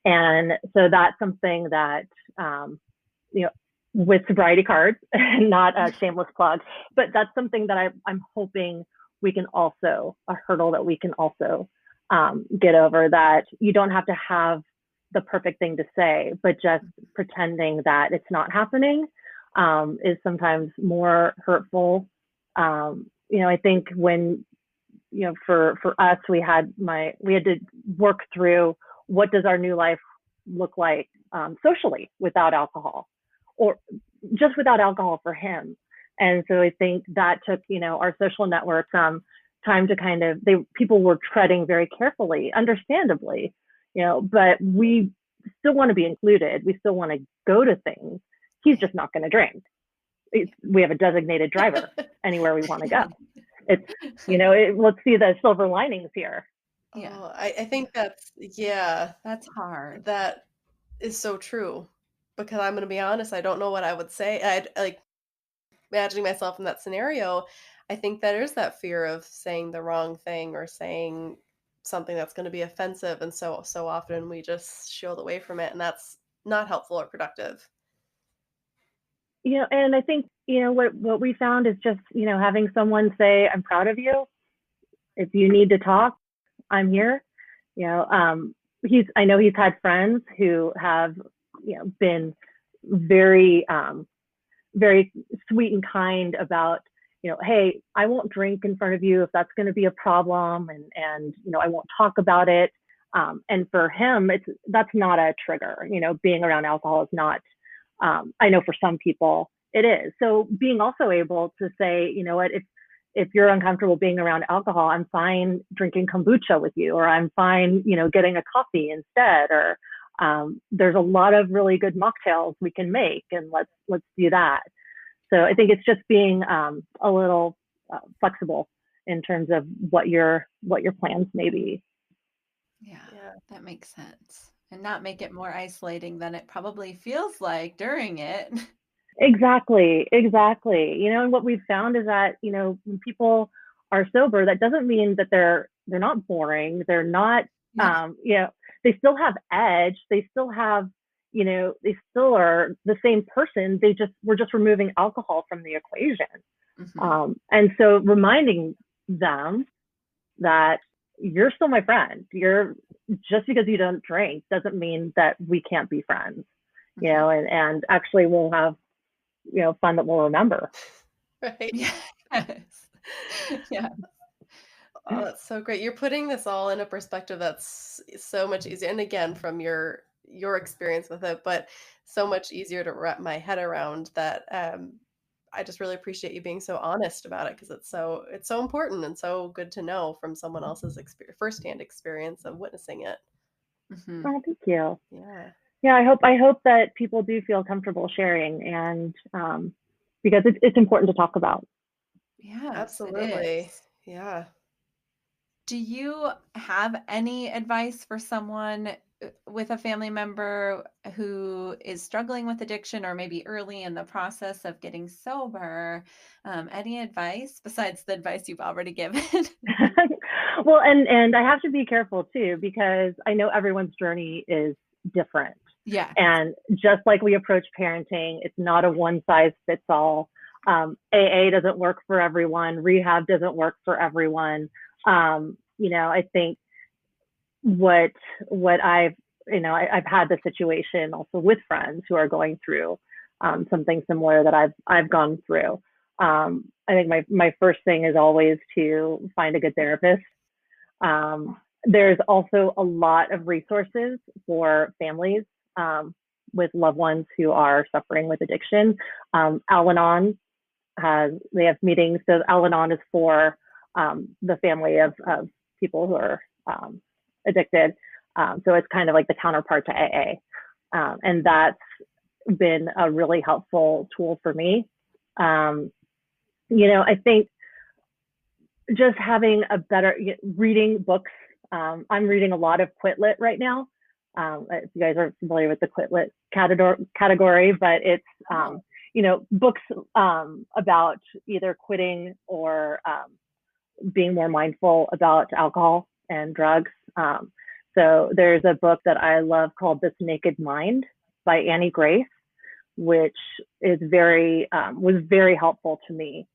And so that's something that, you know, with Sobriety Cards, not a shameless plug, but that's something that I'm hoping we can also, a hurdle that we can also get over, that you don't have to have the perfect thing to say, but just pretending that it's not happening is sometimes more hurtful. You know, I think when, you know, for us, we had to work through, what does our new life look like socially without alcohol, or just without alcohol for him. And so I think that took, you know, our social network time to kind of, people were treading very carefully, understandably, you know, but we still want to be included. We still want to go to things. He's just not going to drink. We have a designated driver anywhere we want to go. It's, you know, let's see the silver linings here. Yeah. Oh, I think that's hard. That is so true, because I'm going to be honest, I don't know what I would say. I'd like, imagining myself in that scenario, I think there's that fear of saying the wrong thing, or saying something that's going to be offensive, and so often we just shield away from it, and that's not helpful or productive. You know, and I think, you know, what we found is just, you know, having someone say, I'm proud of you. If you need to talk, I'm here. You know, I know he's had friends who have, you know, been very, very sweet and kind about, you know, hey, I won't drink in front of you if that's going to be a problem, and you know, I won't talk about it. And for him, that's not a trigger. You know, being around alcohol is not. I know for some people it is. So being also able to say, you know what, if you're uncomfortable being around alcohol, I'm fine drinking kombucha with you, or I'm fine, getting a coffee instead, or there's a lot of really good mocktails we can make, and let's do that. So I think it's just being a little flexible in terms of what your plans may be. Yeah, that makes sense. And not make it more isolating than it probably feels like during it. Exactly. And what we've found is that, when people are sober, that doesn't mean that they're not boring. They're not, Yeah. They still have edge. They still have, they still are the same person. We're just removing alcohol from the equation. Mm-hmm. And so reminding them that you're still my friend. Just because you don't drink doesn't mean that we can't be friends, Mm-hmm. and actually we'll have, fun that we'll remember. Right. Yes. Yeah. Oh, that's so great. You're putting this all in a perspective that's so much easier. And again, from your experience with it, but so much easier to wrap my head around that. I just really appreciate you being so honest about it, because it's so important and so good to know from someone else's firsthand experience of witnessing it. Mm-hmm. Oh, thank you. Yeah. Yeah, I hope that people do feel comfortable sharing, and because it's important to talk about. Yes, it Absolutely. is. Yeah. Do you have any advice for someone with a family member who is struggling with addiction, or maybe early in the process of getting sober? Any advice besides the advice you've already given? Well, and I have to be careful too, because I know everyone's journey is different. Yeah. And just like we approach parenting, it's not a one size fits all. AA doesn't work for everyone. Rehab doesn't work for everyone. I think what I've had the situation also with friends who are going through something similar that I've gone through. I think my first thing is always to find a good therapist. There's also a lot of resources for families with loved ones who are suffering with addiction. Al-Anon they have meetings. So Al-Anon is for the family of people who are addicted. So it's kind of like the counterpart to AA. And that's been a really helpful tool for me. I think just having a better reading books. I'm reading a lot of Quit Lit right now. If you guys are familiar with the Quit Lit category, but it's books about either quitting or being more mindful about alcohol and drugs. So there's a book that I love called This Naked Mind by Annie Grace, which is was very helpful to me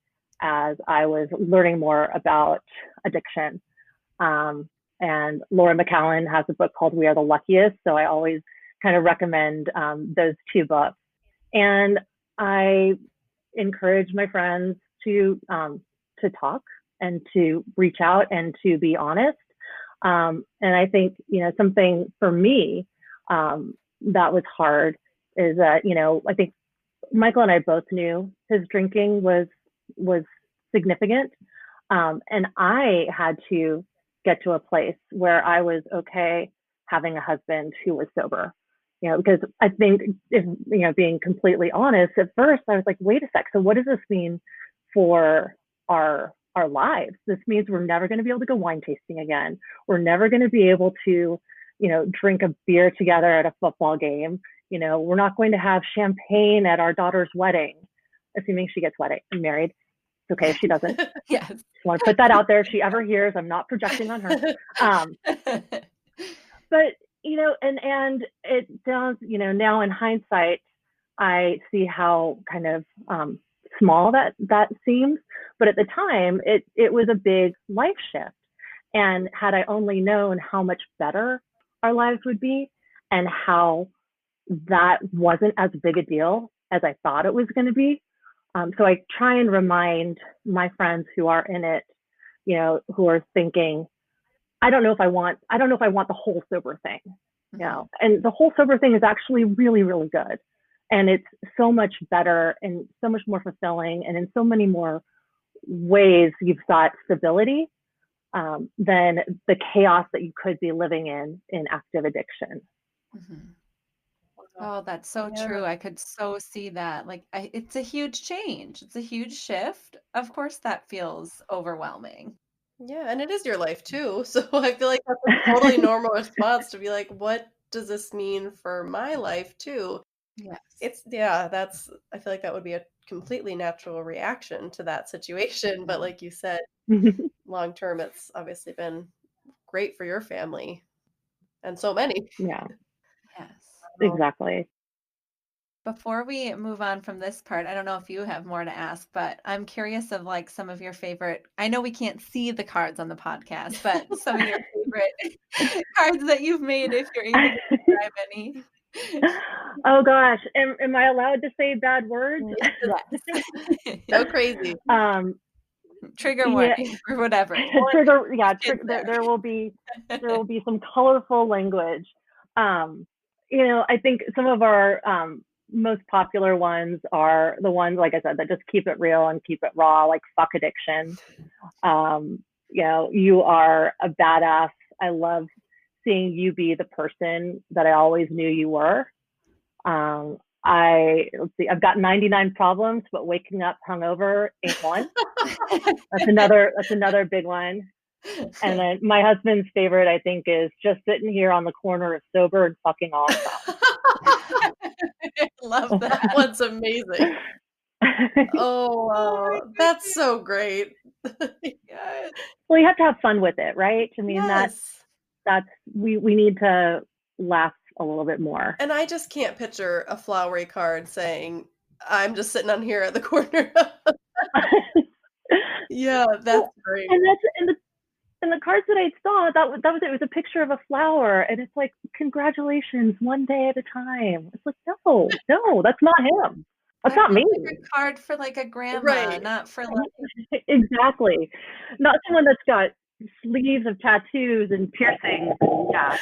as I was learning more about addiction. And Laura McCallan has a book called We Are the Luckiest. So I always kind of recommend those two books. And I encourage my friends to talk and to reach out and to be honest. And I think, something for me that was hard is that, I think Michael and I both knew his drinking was significant. And I had to get to a place where I was okay having a husband who was sober. Because I think if, being completely honest, at first I was like, wait a sec. So what does this mean for our lives? This means we're never going to be able to go wine tasting again. We're never going to be able to, drink a beer together at a football game. We're not going to have champagne at our daughter's wedding, assuming she gets married. It's okay if she doesn't. Yes. Just want to put that out there. If she ever hears, I'm not projecting on her. But and it sounds, now in hindsight, I see how kind of small that seems. But at the time, it was a big life shift. And had I only known how much better our lives would be, and how that wasn't as big a deal as I thought it was going to be. So I try and remind my friends who are in it, who are thinking, I don't know if I want the whole sober thing, and the whole sober thing is actually really, really good. And it's so much better and so much more fulfilling and in so many more ways you've sought stability than the chaos that you could be living in active addiction. Mm-hmm. Oh, that's so true. I could so see that. Like, it's a huge change. It's a huge shift. Of course, that feels overwhelming. Yeah, and it is your life too. So I feel like that's a totally normal response to be like, what does this mean for my life too? Yes. I feel like that would be a completely natural reaction to that situation. But like you said, long term, it's obviously been great for your family and so many. Yeah, Yes. exactly. Before we move on from this part, I don't know if you have more to ask, but I'm curious of like some of your favorite. I know we can't see the cards on the podcast, but some of your favorite cards that you've made, if you're able to describe any. Oh gosh, am I allowed to say bad words? Yes. So crazy. Trigger warning or whatever. Trigger, yeah. There will be some colorful language. I think some of our most popular ones are the ones, like I said, that just keep it real and keep it raw, like fuck addiction. You are a badass. I love seeing you be the person that I always knew you were. Let's see, I've got 99 problems, but waking up hungover ain't one. That's another big one. And then my husband's favorite, I think, is just sitting here on the corner of sober and fucking awesome. Love that. That one's amazing. Oh, wow. That's so great. Yes. Well, you have to have fun with it, right? I mean, Yes. that's we need to laugh a little bit more. And I just can't picture a flowery card saying, I'm just sitting on here at the corner. Yeah, that's great. And that's and the cards that I saw, that was it. It was a picture of a flower, and it's like, congratulations, one day at a time. It's like, no, that's not him. That's not me. Like a card for like a grandma, Right. not for like Exactly. Not someone that's got sleeves of tattoos and piercings. Yeah.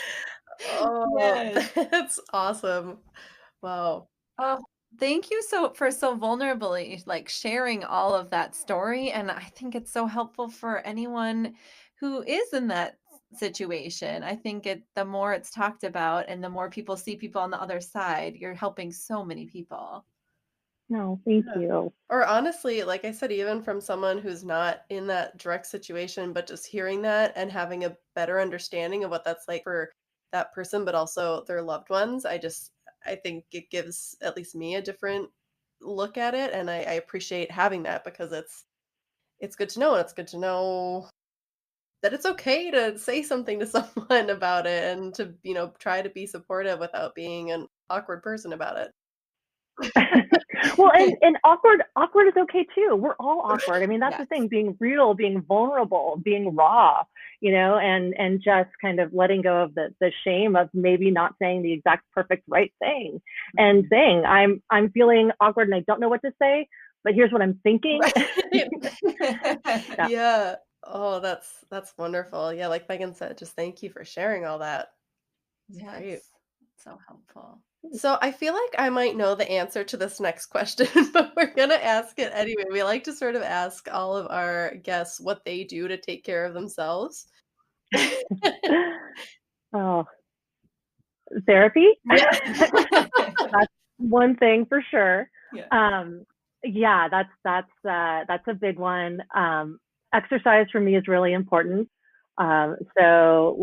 Oh, Yes. that's awesome. Wow. Oh, thank you for so vulnerably like sharing all of that story. And I think it's so helpful for anyone who is in that situation. I think the more it's talked about and the more people see people on the other side, you're helping so many people. No, thank Yeah. you. Or honestly, like I said, even from someone who's not in that direct situation, but just hearing that and having a better understanding of what that's like for that person, but also their loved ones, I think it gives at least me a different look at it. And I appreciate having that because it's good to know. And it's good to know that it's okay to say something to someone about it and to, try to be supportive without being an awkward person about it. Well, and awkward is okay too. We're all awkward. I mean, that's the thing, being real, being vulnerable, being raw, and just kind of letting go of the shame of maybe not saying the exact perfect right thing and saying, I'm feeling awkward and I don't know what to say, but here's what I'm thinking. Yeah. Oh, that's wonderful. Yeah, like Megan said, just thank you for sharing all that. It's great. Yes. So helpful. So I feel like I might know the answer to this next question, but we're gonna ask it anyway. We like to sort of ask all of our guests what they do to take care of themselves. Oh, therapy. Yes. That's one thing for sure. Yeah. Yeah, that's a big one. Exercise for me is really important. So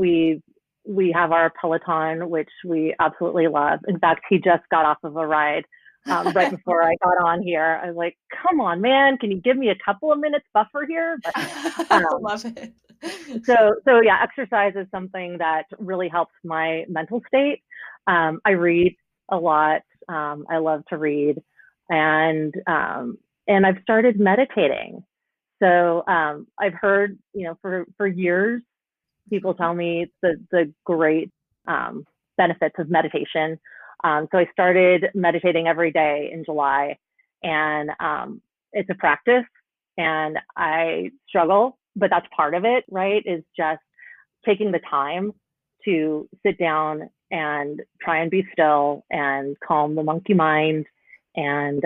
we have our Peloton, which we absolutely love. In fact, he just got off of a ride right before I got on here. I was like, come on, man, can you give me a couple of minutes buffer here? But, I love it. So yeah, exercise is something that really helps my mental state. I read a lot. I love to read, and I've started meditating. So I've heard, for years, people tell me the great benefits of meditation. So I started meditating every day in July, and it's a practice, and I struggle, but that's part of it, right? Is just taking the time to sit down and try and be still and calm the monkey mind And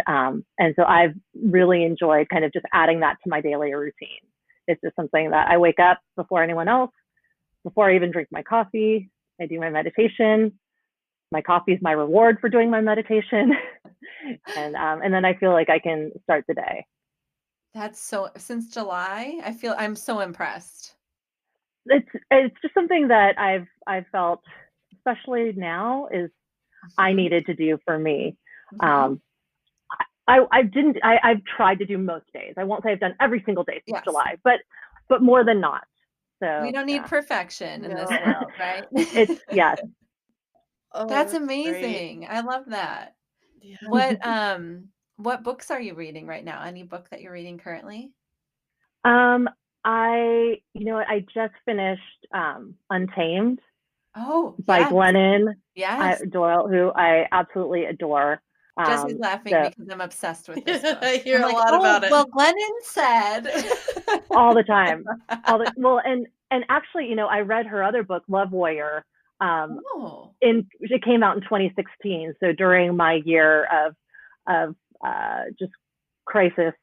so I've really enjoyed kind of just adding that to my daily routine. It's just something that I wake up before anyone else, before I even drink my coffee. I do my meditation. My coffee is my reward for doing my meditation. And then I feel like I can start the day. That's so, since July, I'm so impressed. It's just something that I've felt, especially now, is I needed to do for me. I've tried to do most days. I won't say I've done every single day since July, but more than not. So we don't need perfection in this world, right? It's yes. Oh, That's amazing. Great. I love that. Yeah. What books are you reading right now? Any book that you're reading currently? I just finished Untamed. By Glennon Doyle, who I absolutely adore. Jesse's laughing because I'm obsessed with this book. I hear a lot about it. Well, Glennon said all the time. And actually, I read her other book, Love Warrior. It came out in 2016. So during my year of just crisis,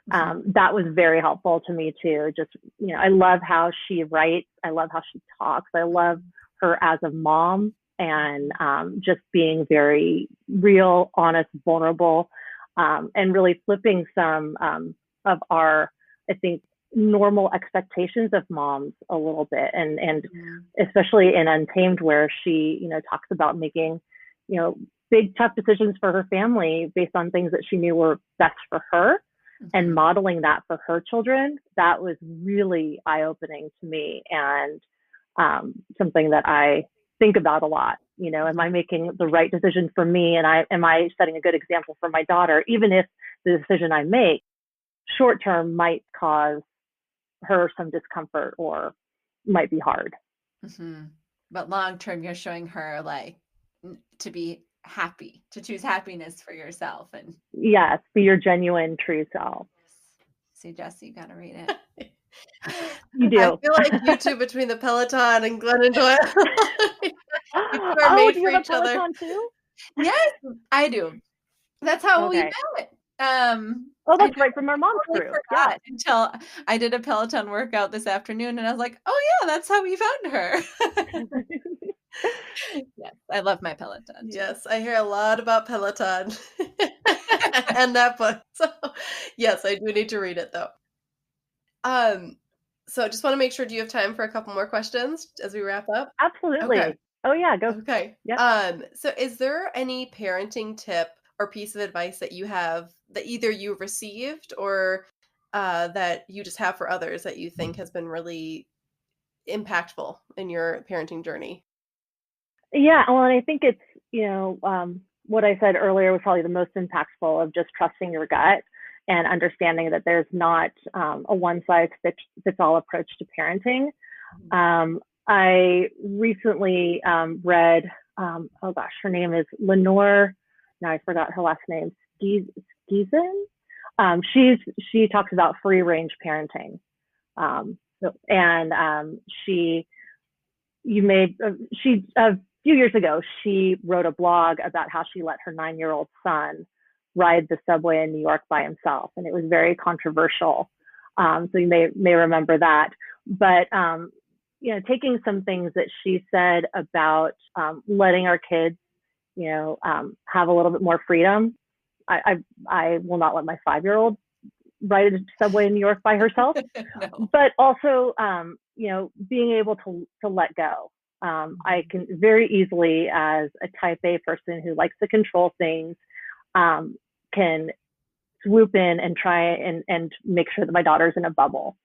that was very helpful to me too. Just, I love how she writes. I love how she talks. I love her as a mom, and just being very real, honest, vulnerable, and really flipping some of our, I think, normal expectations of moms a little bit. And especially in Untamed, where she, talks about making, big, tough decisions for her family based on things that she knew were best for her, and modeling that for her children. That was really eye-opening to me, and something that I think about a lot. Am I making the right decision for me? And am I setting a good example for my daughter, even if the decision I make short term might cause her some discomfort or might be hard. But long term, you're showing her to be happy, to choose happiness for yourself. And yes, be your genuine, true self. See, Jesse, you got to read it. You do. I feel like you two, between the Peloton and Glennon Doyle, you are made for each other. Peloton too? Yes, I do. That's how we met. That's right, from our mom's group. Yeah. Until I did a Peloton workout this afternoon, and I was like, "Oh yeah, that's how we found her." Yes, I love my Peloton. Yes, I hear a lot about Peloton and that book. So yes, I do need to read it though. So I just want to make sure, do you have time for a couple more questions as we wrap up? Absolutely. Okay. Oh yeah, go. Okay. Yep. So is there any parenting tip or piece of advice that you have that either you received or that you just have for others that you think has been really impactful in your parenting journey? Yeah, well, and I think it's, what I said earlier was probably the most impactful, of just trusting your gut and understanding that there's not a one-size-fits-all approach to parenting. I recently read, her name is Lenore. Now I forgot her last name. Skeezen. She talks about free-range parenting, a few years ago, she wrote a blog about how she let her 9-year-old son ride the subway in New York by himself, and it was very controversial. So you may remember that. But taking some things that she said about letting our kids, have a little bit more freedom. I will not let my 5-year-old ride a subway in New York by herself. No. But also, being able to let go. I can very easily, as a type A person who likes to control things, can swoop in and try and make sure that my daughter's in a bubble.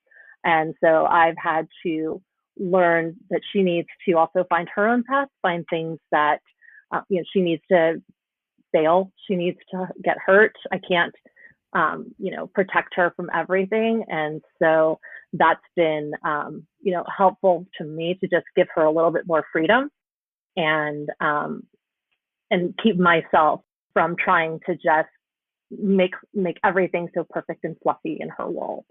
And so I've had to learn that she needs to also find her own path, find things that, she needs to fail. She needs to get hurt. I can't, protect her from everything. And so that's been, helpful to me, to just give her a little bit more freedom and keep myself from trying to just make everything so perfect and fluffy in her world.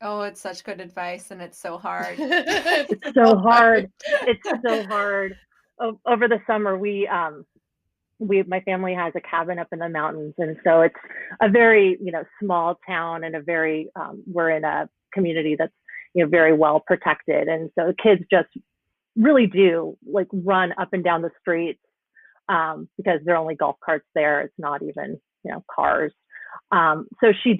Oh, it's such good advice, and it's so hard. It's so hard. It's so hard. Over the summer, we my family has a cabin up in the mountains, and so it's a very, small town, and we're in a community that's, very well protected, and so the kids just really do like run up and down the streets, because there are only golf carts there. It's not even, cars. So she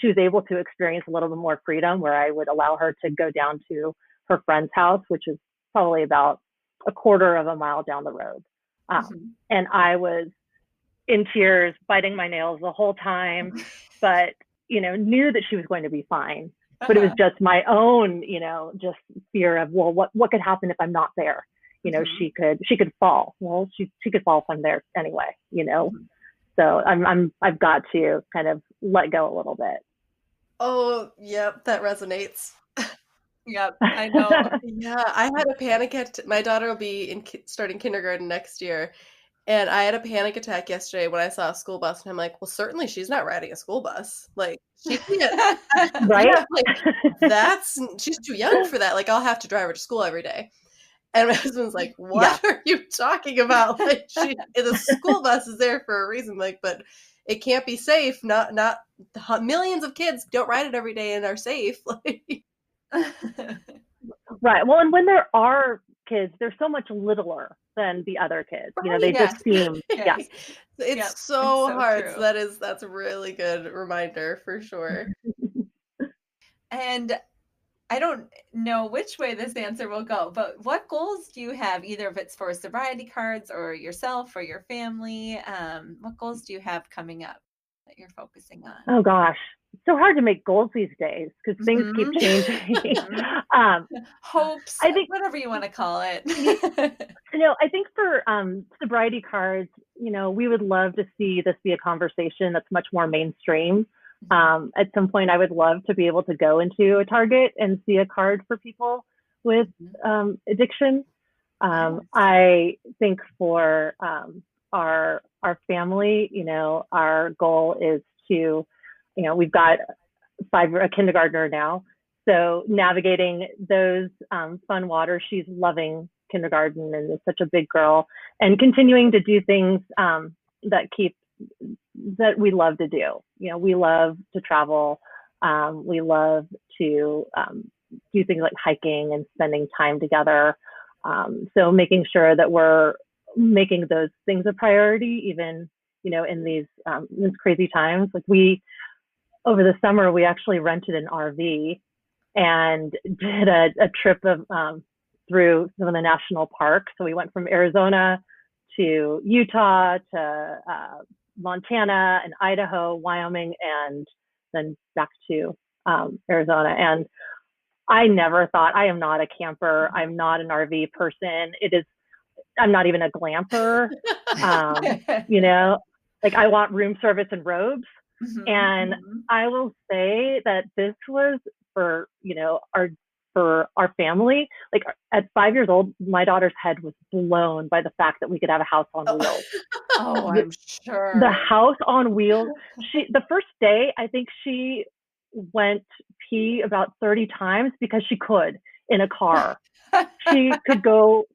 was able to experience a little bit more freedom, where I would allow her to go down to her friend's house, which is probably about a quarter of a mile down the road. And I was in tears, biting my nails the whole time, but, knew that she was going to be fine. But it was just my own, just fear of, well, what could happen if I'm not there? She could fall. Well, she could fall if I'm there anyway, So I've got to kind of let go a little bit. Oh, yep, that resonates. Yep, I know. Yeah, I had a panic attack. My daughter will be starting kindergarten next year, and I had a panic attack yesterday when I saw a school bus, and I'm like, well, certainly she's not riding a school bus. Like, she can't. Right? Yeah, like, she's too young for that. Like, I'll have to drive her to school every day. And my husband's like, what are you talking about? Like, the school bus is there for a reason, like, but it can't be safe. Not millions of kids don't ride it every day and are safe. Right. Well, and when there are kids, they're so much littler than the other kids. They just seem, It's so hard. So that's a really good reminder for sure. And I don't know which way this answer will go, but what goals do you have, either if it's for Sobriety Cards or yourself or your family? What goals do you have coming up that you're focusing on? Oh gosh, it's so hard to make goals these days because things keep changing. Hopes, I think, whatever you want to call it. I think for Sobriety Cards, we would love to see this be a conversation that's much more mainstream. At some point, I would love to be able to go into a Target and see a card for people with addiction. I think for our family, our goal is to, we've got a kindergartner now, so navigating those fun waters. She's loving kindergarten and is such a big girl, and continuing to do things that we love to do. We love to travel. We love to do things like hiking and spending time together. So making sure that we're making those things a priority, even, in these crazy times. Like over the summer, we actually rented an RV and did a trip through some of the national parks. So we went from Arizona to Utah to Montana and Idaho, Wyoming, and then back to Arizona. And I never thought, I am not a camper. I'm not an RV person. I'm not even a glamper. Like, I want room service and robes. And I will say that this was for our family. Like, at 5 years old, my daughter's head was blown by the fact that we could have a house on wheels. Oh, I'm sure. The house on wheels. The first day, I think she went pee about 30 times because she could in a car. She could go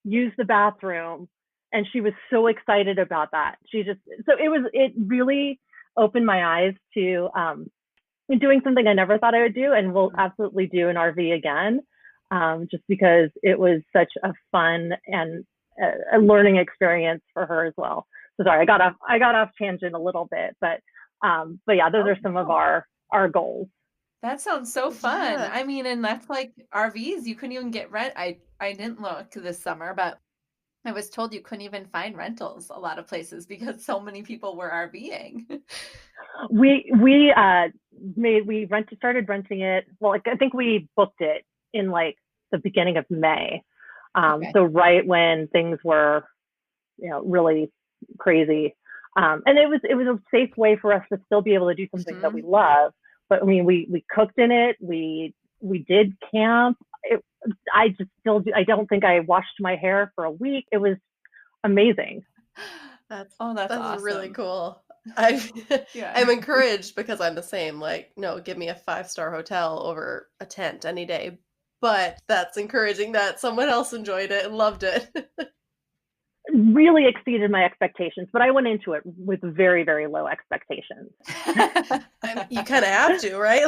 use the bathroom, and she was so excited about that. It really opened my eyes to doing something I never thought I would do, and will absolutely do an RV again, just because it was such a fun and a learning experience for her as well. So sorry, I got off tangent a little bit, but yeah, those are some of our goals. That sounds so fun. Yeah. I mean, and that's like RVs. You couldn't even get rent. I didn't look this summer, but I was told you couldn't even find rentals a lot of places because so many people were RVing. We started renting it. Well, I think we booked it in like the beginning of May. So right when things were, really crazy. And it was a safe way for us to still be able to do something that we love. But I mean, we cooked in it. We did camp. I don't think I washed my hair for a week. It was amazing. That's awesome. Really cool. I'm encouraged because I'm the same. Like, no, give me a 5-star hotel over a tent any day. But that's encouraging that someone else enjoyed it and loved it. really exceeded my expectations, but I went into it with very, very low expectations. You kind of have to, right?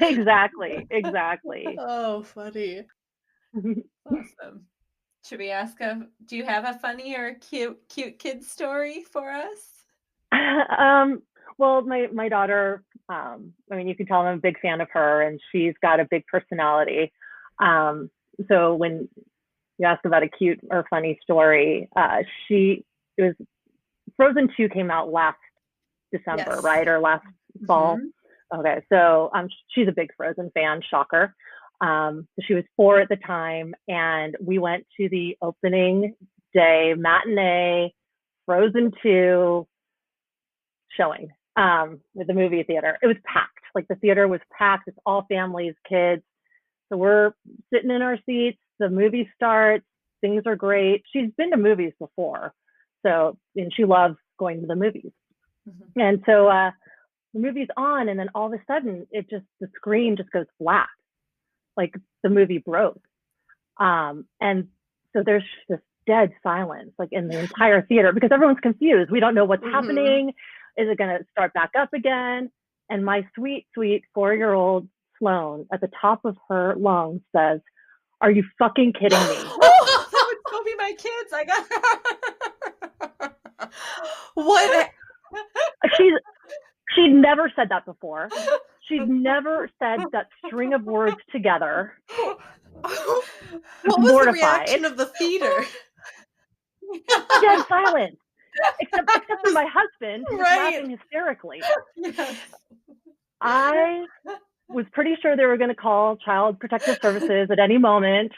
Exactly. Oh, funny. Awesome. Should we ask do you have a funny or cute kid story for us? Well, my daughter, I mean, you can tell I'm a big fan of her, and she's got a big personality. So when you ask about a cute or funny story, it was Frozen 2 came out last December, Yes. right? Or last fall. Okay, so she's a big Frozen fan, shocker. So she was 4 at the time, and we went to the opening day matinee Frozen 2 showing with the movie theater. It was packed. Like the theater was packed. It's all families, kids. So we're sitting in our seats. The movie starts. Things are great. She's been to movies before, and she loves going to the movies. And so the movie's on, and then all of a sudden, the screen just goes black, like the movie broke. And so there's this dead silence, like in the entire theater, because everyone's confused. We don't know what's happening. Is it going to start back up again? And my sweet, sweet 4-year-old Sloan, at the top of her lungs, says, "Are you fucking kidding me?" Oh, that would still be my kids. I got What? She'd never said that before. She'd never said that string of words together. What was the reaction of the theater? Dead silence. Except for my husband, who was laughing hysterically. Yes. I was pretty sure they were going to call Child Protective Services at any moment.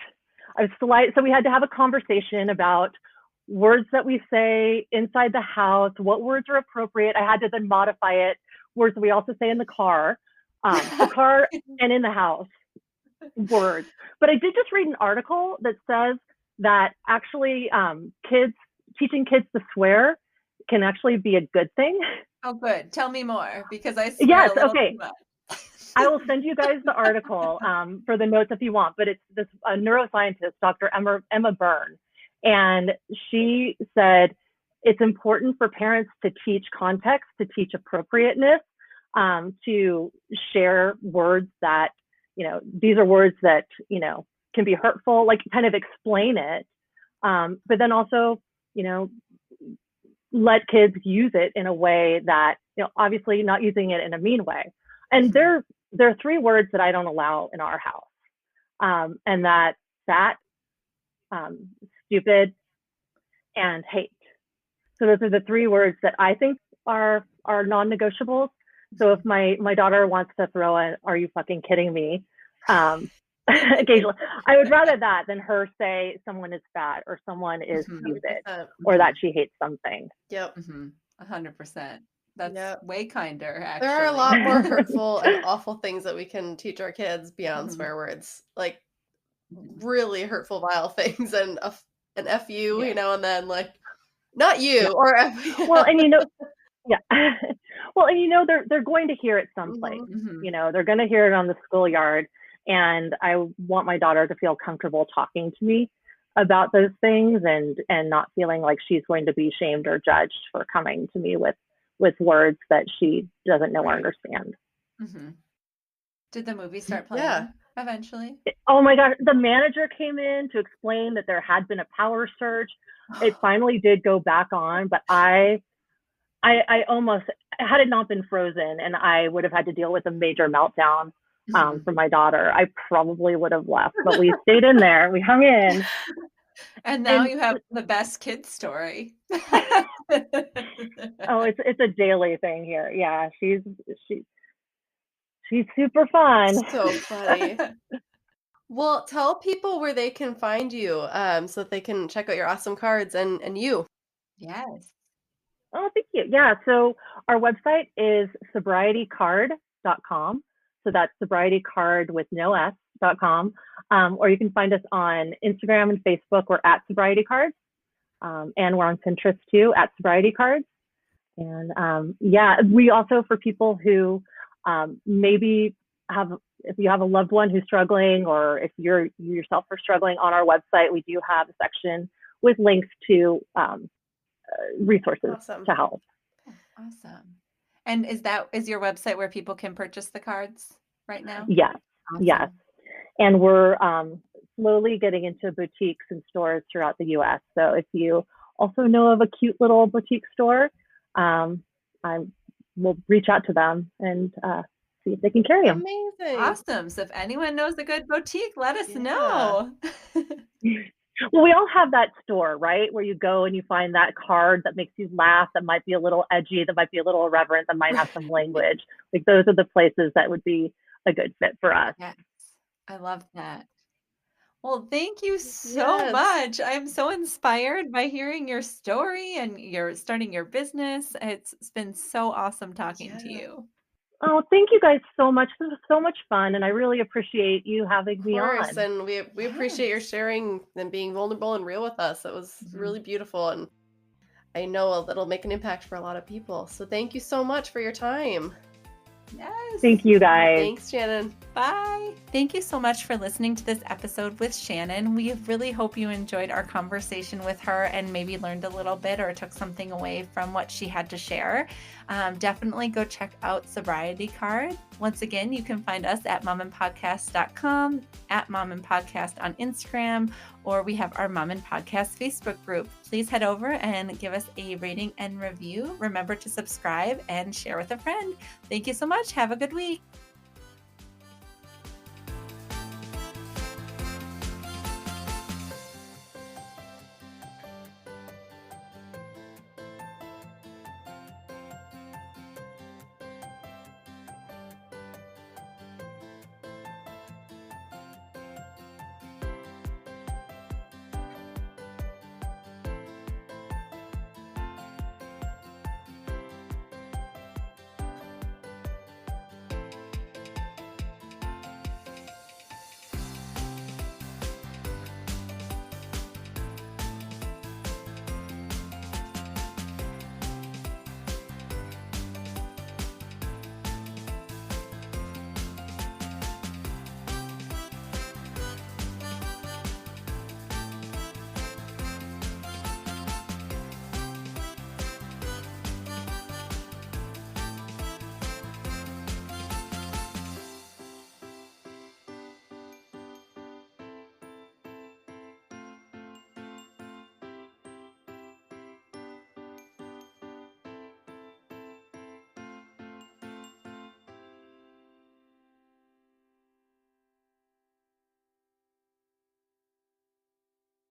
So we had to have a conversation about words that we say inside the house, what words are appropriate. I had to then modify it. Words that we also say in the car and in the house, words. But I did just read an article that says that actually teaching kids to swear can actually be a good thing. Oh, good. Tell me more, because I swear a little too much. I will send you guys the article for the notes if you want, but it's this neuroscientist, Dr. Emma Byrne, and she said it's important for parents to teach context, to teach appropriateness, to share words that, these are words that, can be hurtful, like kind of explain it, but then also, let kids use it in a way that, obviously not using it in a mean way. And there are 3 words that I don't allow in our house, and that's fat, stupid, and hate. So those are the 3 words that I think are non-negotiables. So if my daughter wants to throw in, "Are you fucking kidding me?" Occasionally, I would rather that than her say someone is fat or someone is stupid or that she hates something. Yep. 100%. That's way kinder, actually. There are a lot more hurtful and awful things that we can teach our kids beyond swear words, like really hurtful, vile things, and an F you, and then like, not you, or F you. Well, and well, and they're going to hear it someplace. They're going to hear it on the schoolyard, and I want my daughter to feel comfortable talking to me about those things, and not feeling like she's going to be shamed or judged for coming to me with words that she doesn't know or understand. Did the movie start playing eventually? Oh my God, the manager came in to explain that there had been a power surge. It finally did go back on, but I almost, had it not been Frozen and I would have had to deal with a major meltdown from my daughter, I probably would have left, but we stayed in there, we hung in. And now you have the best kid story. Oh, it's a daily thing here. Yeah, she's super fun. So funny. Well, tell people where they can find you, so that they can check out your awesome cards and you. Yes. Oh, thank you. Yeah, so our website is sobrietycard.com. So that's sobrietycard with no S.com. Or you can find us on Instagram and Facebook. We're at Sobriety Cards. And we're on Pinterest too, at Sobriety Cards. And we also, for people who maybe if you have a loved one who's struggling, or if you yourself are struggling, on our website, we do have a section with links to resources Awesome. to help. Awesome. And is your website where people can purchase the cards right now? Yes, Awesome. yes. And we're slowly getting into boutiques and stores throughout the U.S. So if you also know of a cute little boutique store, we'll reach out to them and see if they can carry them. Amazing. Awesome. So if anyone knows a good boutique, let us know. Well, we all have that store, right? Where you go and you find that card that makes you laugh, that might be a little edgy, that might be a little irreverent, that might have some language. Like those are the places that would be a good fit for us. Yes. I love that. Well, thank you so much. I'm so inspired by hearing your story and you're starting your business. It's been so awesome talking to you. Oh, thank you guys so much. This was so much fun, and I really appreciate you having me on. Of course, and we appreciate your sharing and being vulnerable and real with us. It was really beautiful, and I know it'll make an impact for a lot of people. So thank you so much for your time. Yes. Thank you, guys. Thanks, Shannon. Bye. Thank you so much for listening to this episode with Shannon. We really hope you enjoyed our conversation with her and maybe learned a little bit or took something away from what she had to share. Definitely go check out Sobriety Card. Once again, you can find us at momandpodcast.com, at Mom and Podcast on Instagram, or we have our Mom and Podcast Facebook group. Please head over and give us a rating and review. Remember to subscribe and share with a friend. Thank you so much. Have a good week.